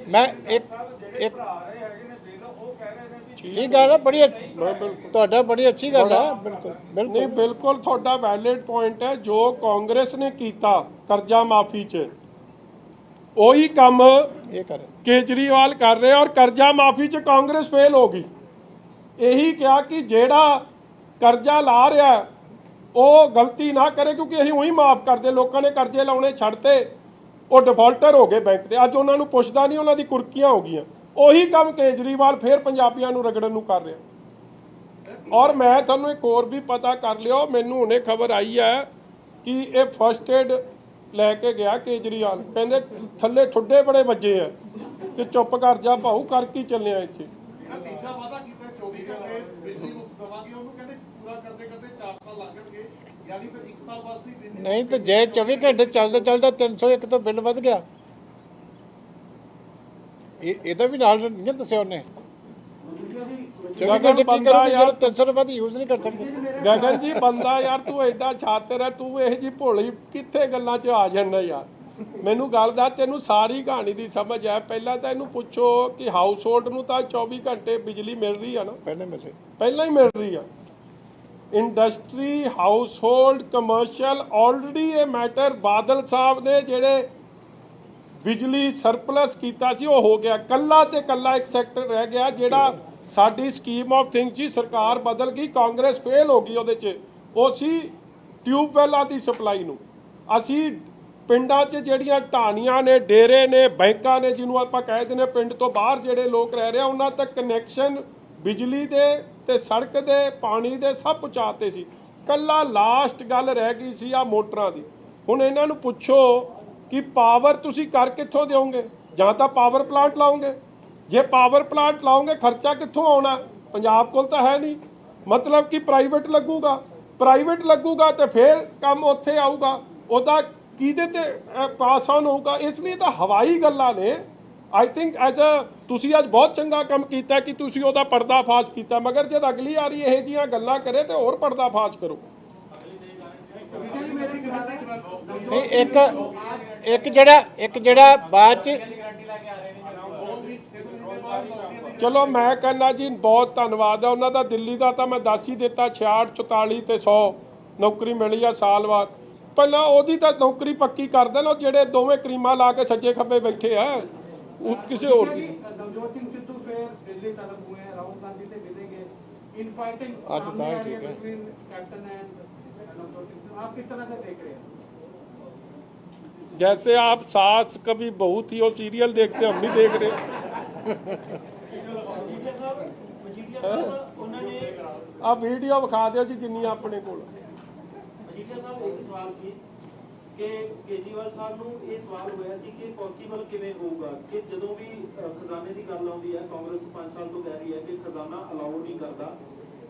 ਮੈਂ ਇੱਕ ਭਰਾ ਰਹੇ ਹੈਗੇ ਨੇ ਬਿੱਲ, ਉਹ ਕਹਿ ਰਹੇ ਨੇ ਵੀ ਠੀਕ ਗੱਲ ਹੈ, ਬੜੀ ਤੁਹਾਡਾ ਬੜੀ ਅੱਛੀ ਗੱਲ ਹੈ। ਬਿਲਕੁਲ ਨਹੀਂ, ਬਿਲਕੁਲ ਤੁਹਾਡਾ ਵੈਲਿਡ ਪੁਆਇੰਟ ਹੈ। ਜੋ ਕਾਂਗਰਸ ਨੇ ਕੀਤਾ ਕਰਜ਼ਾ ਮਾਫੀ 'ਚ, ਉਹੀ ਕੰਮ ਇਹ ਕਰ ਕੇਜਰੀਵਾਲ ਕਰ ਰਹੇ ਔਰ ਕਰਜ਼ਾ ਮਾਫੀ 'ਚ ਕਾਂਗਰਸ ਫੇਲ ਹੋ ਗਈ। ਇਹੀ ਕਿਹਾ ਕਿ ਜਿਹੜਾ ਕਰਜ਼ਾ ਲਾ ਰਿਹਾ ਉਹ ਗਲਤੀ ਨਾ ਕਰੇ, ਕਿਉਂਕਿ ਅਸੀਂ ਉਹੀ ਮਾਫ ਕਰਦੇ। ਲੋਕਾਂ ਨੇ ਕਰਜ਼ੇ ਲਾਉਣੇ ਛੱਡਤੇ, ਉਹ ਡਿਫਾਲਟਰ ਹੋ ਗਏ ਬੈਂਕ ਦੇ। ਅੱਜ ਉਹਨਾਂ ਨੂੰ ਪੁੱਛਦਾ ਨਹੀਂ, ਉਹਨਾਂ ਦੀ ਕੁਰਕੀਆਂ ਹੋ ਗਈਆਂ। ਉਹੀ ਕੰਮ ਕੇਜਰੀਵਾਲ ਫੇਰ ਪੰਜਾਬੀਆਂ ਨੂੰ ਰਗੜਨ ਨੂੰ ਕਰ ਰਿਹਾ। ਔਰ ਮੈਂ ਤੁਹਾਨੂੰ ਇੱਕ ਹੋਰ ਵੀ ਪਤਾ ਕਰ ਲਿਓ, ਮੈਨੂੰ ਹੁਣੇ ਖਬਰ ਆਈ ਹੈ ਕਿ ਇਹ ਫਸਟ ਏਡ ਲੈ ਕੇ ਗਿਆ ਕੇਜਰੀਵਾਲ, ਕਹਿੰਦੇ ਥੱਲੇ ਠੁੱਡੇ ਬੜੇ ਵੱਜੇ ਆ ਕਿ ਚੁੱਪ ਕਰ ਜਾ ਭਾਊ, ਕਰ ਕੀ ਚੱਲਿਆ ਇੱਥੇ। ਤੀਜਾ ਵਾਅਦਾ ਕੀਤਾ 24 ਘੰਟੇ ਬਿਜਲੀ ਮੁਫਤ ਦੇਵਾਂਗੇ, ਉਹਨੂੰ ਕਹਿੰਦੇ ਪੂਰਾ ਕਰਦੇ 4 ਸਾਲ ਲੱਗ ਜਾਣਗੇ, ਯਾਨੀ ਫਿਰ 1 ਸਾਲ ਵਾਸਤੇ ਬਿਜਲੀ ਨਹੀਂ ਤਾਂ ਜੇ 24 ਘੰਟੇ ਚੱਲਦਾ 301 ਤੋਂ ਬਿੱਲ ਵੱਧ ਗਿਆ। ਇਹਦਾ ਵੀ ਨਾਲ ਨਹੀਂ ਦੱਸਿਆ ਉਹਨੇ। 24 ਘੰਟੇ ਕੀ ਕਰੋਗੇ ਜਦੋਂ 300 ਤੋਂ ਵੱਧ ਯੂਜ਼ ਨਹੀਂ ਕਰ ਸਕਦੇ। ਗਗਨ ਜੀ ਬੰਦਾ ਯਾਰ ਤੂੰ ਐਡਾ ਛਾਤਰ ਹੈ, ਤੂੰ ਇਹ ਜੀ ਭੋਲੀ ਕਿੱਥੇ ਗੱਲਾਂ 'ਚ ਆ ਜਾਂਦਾ ਯਾਰ। ਮੈਨੂੰ ਗੱਲ ਦਾ ਤੈਨੂੰ ਸਾਰੀ ਕਹਾਣੀ ਦੀ ਸਮਝ ਹੈ। ਪਹਿਲਾਂ ਤਾਂ ਇਹਨੂੰ ਪੁੱਛੋ ਕਿ ਹਾਊਸ ਹੋਲਡ ਨੂੰ ਤਾਂ 24 ਘੰਟੇ ਬਿਜਲੀ ਮਿਲ ਰਹੀ ਆ ਨਾ, ਪਹਿਲਾਂ ਹੀ ਮਿਲ ਰਹੀ ਆ। Industry, house hold, commercial, already ਇਹ ਮੈਟਰ ਬਾਦਲ ਸਾਹਿਬ ਨੇ ਜਿਹੜੇ ਬਿਜਲੀ ਸਰਪਲਸ ਕੀਤਾ ਸੀ ਉਹ ਹੋ ਗਿਆ। ਕੱਲਾ ਤੇ ਕੱਲਾ ਇੱਕ ਸੈਕਟਰ ਰਹਿ ਗਿਆ ਜਿਹੜਾ ਸਾਡੀ ਸਕੀਮ ਆਫ ਥਿੰਗਸ ਜੀ, ਸਰਕਾਰ ਬਦਲ ਗਈ, ਕਾਂਗਰਸ ਫੇਲ ਹੋ ਗਈ ਉਹਦੇ 'ਚ। ਉਹ ਸੀ ਟਿਊਬਵੈਲਾਂ ਦੀ ਸਪਲਾਈ ਨੂੰ। ਅਸੀਂ ਪਿੰਡਾਂ 'ਚ ਜਿਹੜੀਆਂ ਢਾਣੀਆਂ ਨੇ, ਡੇਰੇ ਨੇ, ਬੈਂਕਾਂ ਨੇ, ਜਿਹਨੂੰ ਆਪਾਂ ਕਹਿ ਦਿੰਦੇ ਪਿੰਡ ਤੋਂ ਬਾਹਰ ਜਿਹੜੇ ਲੋਕ ਰਹਿ ਰਹੇ ਆ, ਉਹਨਾਂ ਤੱਕ ਕਨੈਕਸ਼ਨ ਬਿਜਲੀ ਦੇ ਤੇ ਸੜਕ ਦੇ, ਪਾਣੀ ਦੇ ਸਭ ਪਹੁੰਚਾਤੇ ਸੀ। ਕੱਲਾ ਲਾਸਟ ਗੱਲ ਰਹਿ ਗਈ ਸੀ ਆ ਮੋਟਰਾਂ ਦੀ। ਹੁਣ ਇਹਨਾਂ ਨੂੰ ਪੁੱਛੋ ਕਿ ਪਾਵਰ ਤੁਸੀਂ ਕਰ ਕਿੱਥੋਂ ਦਿਓਗੇ? ਜਾਂ ਤਾਂ ਪਾਵਰ ਪਲਾਂਟ ਲਾਓਗੇ। ਜੇ ਪਾਵਰ ਪਲਾਂਟ ਲਾਓਗੇ ਖਰਚਾ ਕਿੱਥੋਂ ਆਉਣਾ? ਪੰਜਾਬ ਕੋਲ ਤਾਂ ਹੈ ਨਹੀਂ। ਮਤਲਬ ਕਿ ਪ੍ਰਾਈਵੇਟ ਲੱਗੂਗਾ ਤੇ ਫਿਰ ਕੰਮ ਉੱਥੇ ਆਊਗਾ, ਉਹਦਾ ਕਿਹਦੇ ਤੇ ਪਾਸ ਆਨ ਹੋਊਗਾ? ਇਸ ਲਈ ਤਾਂ ਹਵਾਈ ਗੱਲਾਂ ਨੇ। ਆਈ ਥਿੰਕ ਐਜ਼ ਤੁਸੀਂ ਅੱਜ ਬਹੁਤ ਚੰਗਾ ਕੰਮ ਕੀਤਾ ਕਿ ਤੁਸੀਂ ਉਹਦਾ ਪਰਦਾਫਾਸ਼ ਕੀਤਾ, ਮਗਰ ਜਦ ਅਗਲੀ ਵਾਰੀ ਇਹੋ ਜਿਹੀਆਂ ਗੱਲਾਂ ਕਰੇ ਤੇ ਹੋਰ ਪਰਦਾਫਾਸ਼ ਕਰੋ। ਨਹੀਂ, ਇੱਕ ਜਿਹੜਾ ਬਾਅਦ 'ਚ ਚਲੋ ਮੈਂ ਕਹਿੰਦਾ ਜੀ ਬਹੁਤ ਧੰਨਵਾਦ ਹੈ ਉਹਨਾਂ ਦਾ। ਦਿੱਲੀ ਦਾ ਤਾਂ ਮੈਂ ਦੱਸ ਹੀ ਦਿੱਤਾ 66 44 ਤੇ 100 ਨੌਕਰੀ ਮਿਲੀ ਆ ਸਾਲ ਬਾਅਦ। ਪਹਿਲਾਂ ਉਹਦੀ ਤਾਂ ਨੌਕਰੀ ਪੱਕੀ ਕਰ ਦੇਣ ਉਹ ਜਿਹੜੇ ਦੋਵੇਂ ਕਰੀਮਾਂ ਲਾ ਕੇ ਸੱਜੇ ਖੱਬੇ ਬੈਠੇ ਆ ਉਹ ਕਿਸੇ ਹੋਰ ਦੀ। नवजोत सिंह सिद्धू फिर दिल्ली तलब हुए हैं, राहुल गांधी से मिलेंगे, इन फाइटिंग आज तो सामने आ रही ठीक है है। Between captain and Navjot Singh Sidhu. आप किस तरह से देख रहे हैं? जैसे आप सास कभी बहू थी वो सीरियल देखते हम नहीं देख रहे। ਆ ਵੀਡੀਓ ਵਿਖਾ ਦਿਓ ਜੀ ਜਿੰਨੀ ਆਪਣੇ ਕੋਲ। ਮਜੀਠੀਆ ਸਾਹਿਬ ਇੱਕ ਸਵਾਲ ਸੀ ਕਿ ਕੇਜਰੀਵਾਲ ਸਾਹਿਬ ਨੂੰ ਇਹ ਸਵਾਲ ਹੋਇਆ ਸੀ ਕਿ ਪੋਸੀਬਲ ਕਿਵੇਂ ਹੋਊਗਾ ਕਿ ਜਦੋਂ ਵੀ ਖਜ਼ਾਨੇ ਦੀ ਗੱਲ ਆਉਂਦੀ ਹੈ, ਕਾਂਗਰਸ 5 ਸਾਲ ਤੋਂ ਕਹਿ ਰਹੀ ਹੈ ਕਿ ਖਜ਼ਾਨਾ ਅਲਾਉ ਨਹੀਂ ਕਰਦਾ,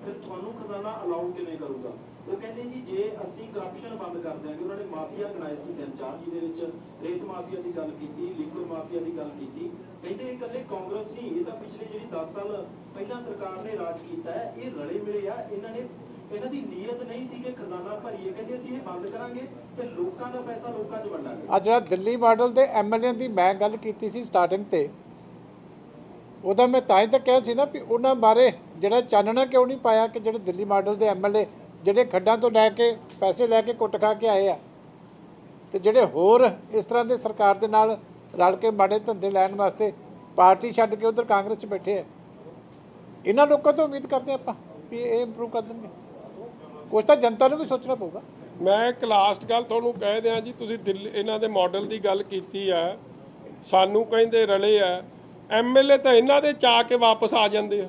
ਫਿਰ ਤੁਹਾਨੂੰ ਖਜ਼ਾਨਾ ਅਲਾਉ ਕਿਵੇਂ ਕਰੂਗਾ? ਉਹ ਕਹਿੰਦੇ ਜੀ ਜੇ ਅਸੀਂ ਕਰਪਸ਼ਨ ਬੰਦ ਕਰ ਦਿਆਂਗੇ। ਉਹਨਾਂ ਨੇ ਮਾਫੀਆ ਗਣਾਏ ਸੀ 3-4, ਜਿਹਦੇ ਵਿੱਚ ਰੇਤ ਮਾਫੀਆ ਦੀ ਗੱਲ ਕੀਤੀ, ਲਿਕਰ ਮਾਫੀਆ ਦੀ ਗੱਲ ਕੀਤੀ। ਕਹਿੰਦੇ ਇਹ ਇਕੱਲੇ ਕਾਂਗਰਸ ਨਹੀਂ, ਇਹ ਤਾਂ ਪਿਛਲੇ ਜਿਹੜੀ 10 ਸਾਲ ਪਹਿਲਾਂ ਸਰਕਾਰ ਨੇ ਰਾਜ ਕੀਤਾ ਹੈ, ਇਹ ਰਲੇ ਮਿਲੇ ਆ। ਇਹਨਾਂ ਦੀ ਨੀਅਤ ਨਹੀਂ ਸੀ ਕਿ ਖਜ਼ਾਨਾ ਭਰੀਏ, ਕਹਿੰਦੇ ਅਸੀਂ ਇਹ ਬੰਦ ਕਰਾਂਗੇ ਤੇ ਲੋਕਾਂ ਦਾ ਪੈਸਾ ਲੋਕਾਂ 'ਚ ਵੰਡਾਂਗੇ। ਅੱਜ ਜਿਹੜਾ ਦਿੱਲੀ ਮਾਡਲ ਦੇ ਐਮਐਲਏ ਦੀ ਮੈਂ ਗੱਲ ਕੀਤੀ ਸੀ ਸਟਾਰਟਿੰਗ ਤੇ, ਉਹਦਾ ਮੈਂ ਤਾਂ ਹੀ ਤਾਂ ਕਿਹਾ ਸੀ ਨਾ ਵੀ ਉਹਨਾਂ ਬਾਰੇ ਜਿਹੜਾ ਚਾਨਣਾ ਕਿਉਂ ਨਹੀਂ ਪਾਇਆ ਕਿ ਜਿਹੜੇ ਦਿੱਲੀ ਮਾਡਲ ਦੇ ਐਮਐਲਏ ਜਿਹੜੇ ਖੱਡਾਂ ਤੋਂ ਲੈ ਕੇ ਪੈਸੇ ਲੈ ਕੇ ਕੁੱਟ ਖਾ ਕੇ ਆਏ ਆ ਤੇ ਜਿਹੜੇ ਹੋਰ ਇਸ ਤਰ੍ਹਾਂ ਦੇ ਸਰਕਾਰ ਦੇ ਨਾਲ ਰਲ ਕੇ ਮਾੜੇ ਧੰਦੇ ਲੈਣ ਵਾਸਤੇ ਪਾਰਟੀ ਛੱਡ ਕੇ ਉਧਰ ਕਾਂਗਰਸ 'ਚ ਬੈਠੇ ਆ। ਇਹਨਾਂ ਲੋਕਾਂ ਤੋਂ ਉਮੀਦ ਕਰਦੇ ਆਪਾਂ ਵੀ ਇਹ ਇੰਪਰੂਵ ਕਰ ਦੇਣਗੇ। ਕੁਛ ਤਾਂ ਜਨਤਾ ਨੂੰ ਵੀ ਸੋਚਣਾ ਪਊਗਾ। ਮੈਂ ਇੱਕ ਲਾਸਟ ਗੱਲ ਤੁਹਾਨੂੰ ਕਹਿ ਦਿਆਂ ਜੀ, ਤੁਸੀਂ ਦਿੱਲੀ ਇਹਨਾਂ ਦੇ ਮਾਡਲ ਦੀ ਗੱਲ ਕੀਤੀ ਆ, ਸਾਨੂੰ ਕਹਿੰਦੇ ਰਲੇ ਆ ਐਮਐਲਏ ਤਾਂ ਇਹਨਾਂ ਦੇ ਚਾ ਕੇ ਵਾਪਸ ਆ ਜਾਂਦੇ ਆ।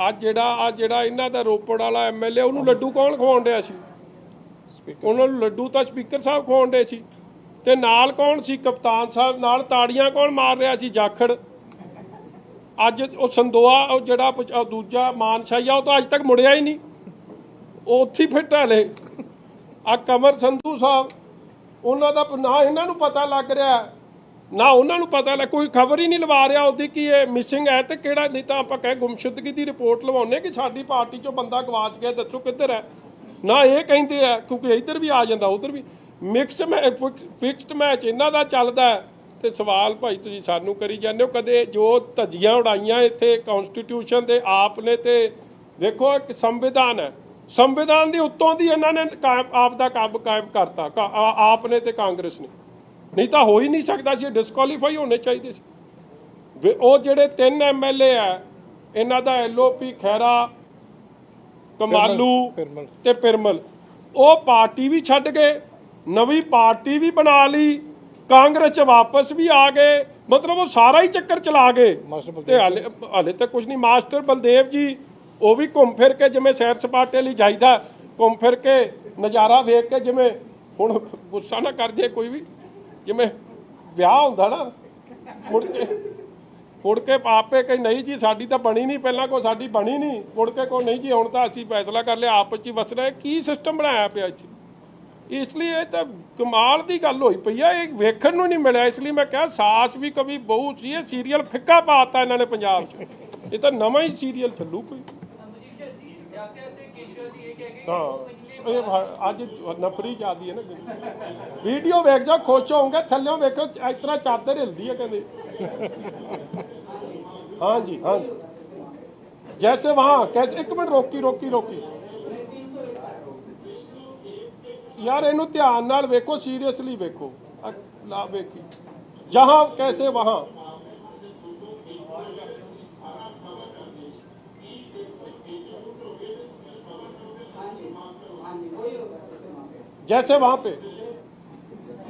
ਅੱਜ ਜਿਹੜਾ ਇਹਨਾਂ ਦਾ ਰੋਪੜ ਵਾਲਾ ਐਮਐਲਏ ਉਹਨੂੰ ਲੱਡੂ ਕੌਣ ਖਵਾਉਣ ਡਿਆ ਸੀ? ਉਹਨਾਂ ਨੂੰ ਲੱਡੂ ਤਾਂ ਸਪੀਕਰ ਸਾਹਿਬ ਖਵਾਉਣ ਡੇ ਸੀ ਤੇ ਨਾਲ ਕੌਣ ਸੀ? ਕਪਤਾਨ ਸਾਹਿਬ। ਨਾਲ ਤਾੜੀਆਂ ਕੌਣ ਮਾਰ ਰਿਹਾ ਸੀ? ਜਾਖੜ। ਅੱਜ ਉਹ ਸੰਦੋਆ ਉਹ ਜਿਹੜਾ ਦੂਜਾ ਮਾਨਸ਼ਾਹੀਆ ਉਹ ਤਾਂ ਅੱਜ ਤੱਕ ਮੁੜਿਆ ਹੀ ਨਹੀਂ, ਉਹ ਉੱਥੇ ਫਿੱਟ ਹਲੇ। ਆ ਕਮਰ ਸੰਧੂ ਸਾਹਿਬ, ਉਹਨਾਂ ਦਾ ਨਾ ਇਹਨਾਂ ਨੂੰ ਪਤਾ ਲੱਗ ਰਿਹਾ ਨਾ ਉਹਨਾਂ ਨੂੰ ਪਤਾ ਲੱਗ, ਕੋਈ ਖਬਰ ਹੀ ਨਹੀਂ ਲਵਾ ਰਿਹਾ ਉਹਦੀ ਕਿ ਇਹ ਮਿਸਿੰਗ ਹੈ ਤੇ ਕਿਹੜਾ। ਨਹੀਂ ਤਾਂ ਆਪਾਂ ਕਹੇ ਗੁੰਮਸ਼ੁਦਗੀ ਦੀ ਰਿਪੋਰਟ ਲਵਾਉਂਦੇ ਕਿ ਸਾਡੀ ਪਾਰਟੀ 'ਚੋਂ ਬੰਦਾ ਗਵਾਚ ਗਿਆ, ਦੱਸੋ ਕਿੱਧਰ ਹੈ। ਨਾ ਇਹ ਕਹਿੰਦੇ ਆ, ਕਿਉਂਕਿ ਇੱਧਰ ਵੀ ਆ ਜਾਂਦਾ ਉੱਧਰ ਵੀ। ਫਿਕਸਡ ਮੈਚ ਇਹਨਾਂ ਦਾ ਚੱਲਦਾ ਤੇ ਸਵਾਲ ਭਾਈ ਤੁਸੀਂ ਸਾਨੂੰ ਕਰੀ ਜਾਂਦੇ ਹੋ। ਕਦੇ ਜੋ ਧੱਜੀਆਂ ਉਡਾਈਆਂ ਇੱਥੇ ਕਨਸਟੀਟਿਊਸ਼ਨ ਦੇ ਆਪ ਨੇ, ਤੇ ਦੇਖੋ ਇੱਕ ਸੰਵਿਧਾਨ ਹੈ, ਸੰਵਿਧਾਨ ਦੇ ਉੱਤੋਂ ਦੀ ਇਹਨਾਂ ਨੇ ਆਪ ਦਾ ਕੰਮ ਕਾਇਮ ਕਰਤਾ ਆਪ ਨੇ ਤੇ ਕਾਂਗਰਸ ਨੇ। ਨਹੀਂ ਤਾਂ ਹੋ ਹੀ ਨਹੀਂ ਸਕਦਾ ਸੀ, ਡਿਸਕੁਆਲੀਫਾਈ ਹੋਣੇ ਚਾਹੀਦੇ ਸੀ। ਉਹ ਜਿਹੜੇ 3 ਐਮਐਲਏ ਆ ਇਹਨਾਂ ਦਾ ਐਲਓਪੀ, ਖੈਰਾ, ਕਮਾਲੂ ਤੇ ਪਿਰਮਲ, ਉਹ ਪਾਰਟੀ ਵੀ ਛੱਡ ਗਏ, ਨਵੀਂ ਪਾਰਟੀ ਵੀ ਬਣਾ ਲਈ, ਕਾਂਗਰਸ 'ਚ ਵਾਪਸ ਵੀ ਆ ਗਏ। ਮਤਲਬ ਉਹ ਸਾਰਾ ਹੀ ਚੱਕਰ ਚਲਾ ਗਏ ਤੇ ਹਾਲੇ ਤੱਕ ਕੁਝ ਨਹੀਂ। ਮਾਸਟਰ ਬਲਦੇਵ ਜੀ ਉਹ ਵੀ ਘੁੰਮ ਫਿਰ ਕੇ, ਜਿਵੇਂ ਸੈਰ ਸਪਾਟੇ ਲਈ ਜਾਈਦਾ, ਘੁੰਮ ਫਿਰ ਕੇ ਨਜ਼ਾਰਾ ਵੇਖ ਕੇ, ਜਿਵੇਂ ਹੁਣ ਗੁੱਸਾ ਨਾ ਕਰ ਜੇ ਕੋਈ ਵੀ, ਜਿਵੇਂ ਵਿਆਹ ਹੁੰਦਾ ਨਾ ਮੁੜ ਕੇ ਆਪੇ ਕਹੀ ਨਹੀਂ ਜੀ ਸਾਡੀ ਤਾਂ ਬਣੀ ਨਹੀਂ, ਪਹਿਲਾਂ ਕੋਈ ਸਾਡੀ ਬਣੀ ਨਹੀਂ, ਮੁੜ ਕੇ ਕੋਈ ਨਹੀਂ ਜੀ ਹੁਣ ਤਾਂ ਅਸੀਂ ਫੈਸਲਾ ਕਰ ਲਿਆ ਆਪਸ 'ਚ ਹੀ ਵਸਣਾ ਹੈ। ਕੀ ਸਿਸਟਮ ਬਣਾਇਆ ਪਿਆ ਇੱਥੇ? ਇਸ ਲਈ ਇਹ ਤਾਂ ਕਮਾਲ ਦੀ ਗੱਲ ਹੋਈ ਪਈ ਆ, ਇਹ ਵੇਖਣ ਨੂੰ ਨਹੀਂ ਮਿਲਿਆ। ਇਸ ਲਈ ਮੈਂ ਕਿਹਾ ਸਾਸ ਵੀ ਕभी ਬਹੂ ਸੀ, ਇਹ ਸੀਰੀਅਲ ਫਿੱਕਾ ਪਾਤਾ ਇਹਨਾਂ ਨੇ ਪੰਜਾਬ 'ਚ। ਇਹ ਤਾਂ ਨਵਾਂ ਹੀ ਸੀਰੀਅਲ ਚੱਲੂ ਕੋਈ। ਹਾਂ ਇਹ ਅੱਜ ਨਫਰੀ ਜ਼ਿਆਦੀ ਹੈ ਨਾ। ਵੀਡੀਓ ਵੇਖ ਜਾਓ, ਖੁਸ਼ ਹੋਵੋਗੇ। ਥੱਲਿਓਂ ਵੇਖੋ ਇਸ ਤਰ੍ਹਾਂ ਚਾਦਰ ਹਿਲਦੀ ਹੈ ਕਹਿੰਦੇ। हाँ जी हाँ जी, जैसे वहाँ कैसे, एक मिनट रोकी यार, इनू ध्यान नाल वेखो, सीरियसली वेखो, ला वेखी जहाँ कैसे वहाँ। जैसे वहाँ पे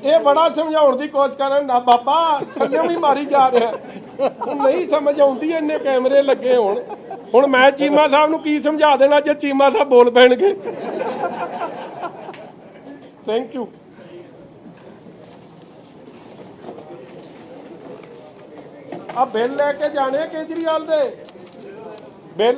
ये बड़ा समझाने की कोशिश कर रहा बाबा, थल्ले भी मारी जा रहा नहीं समझ आती। इन्ने कैमरे लगे हुण मैं चीमा साहब नूं की समझा देना जे चीमा साहब बोल पैणगे। Thank you. आ बिल लैके जाने केजरीवाल दे बिल।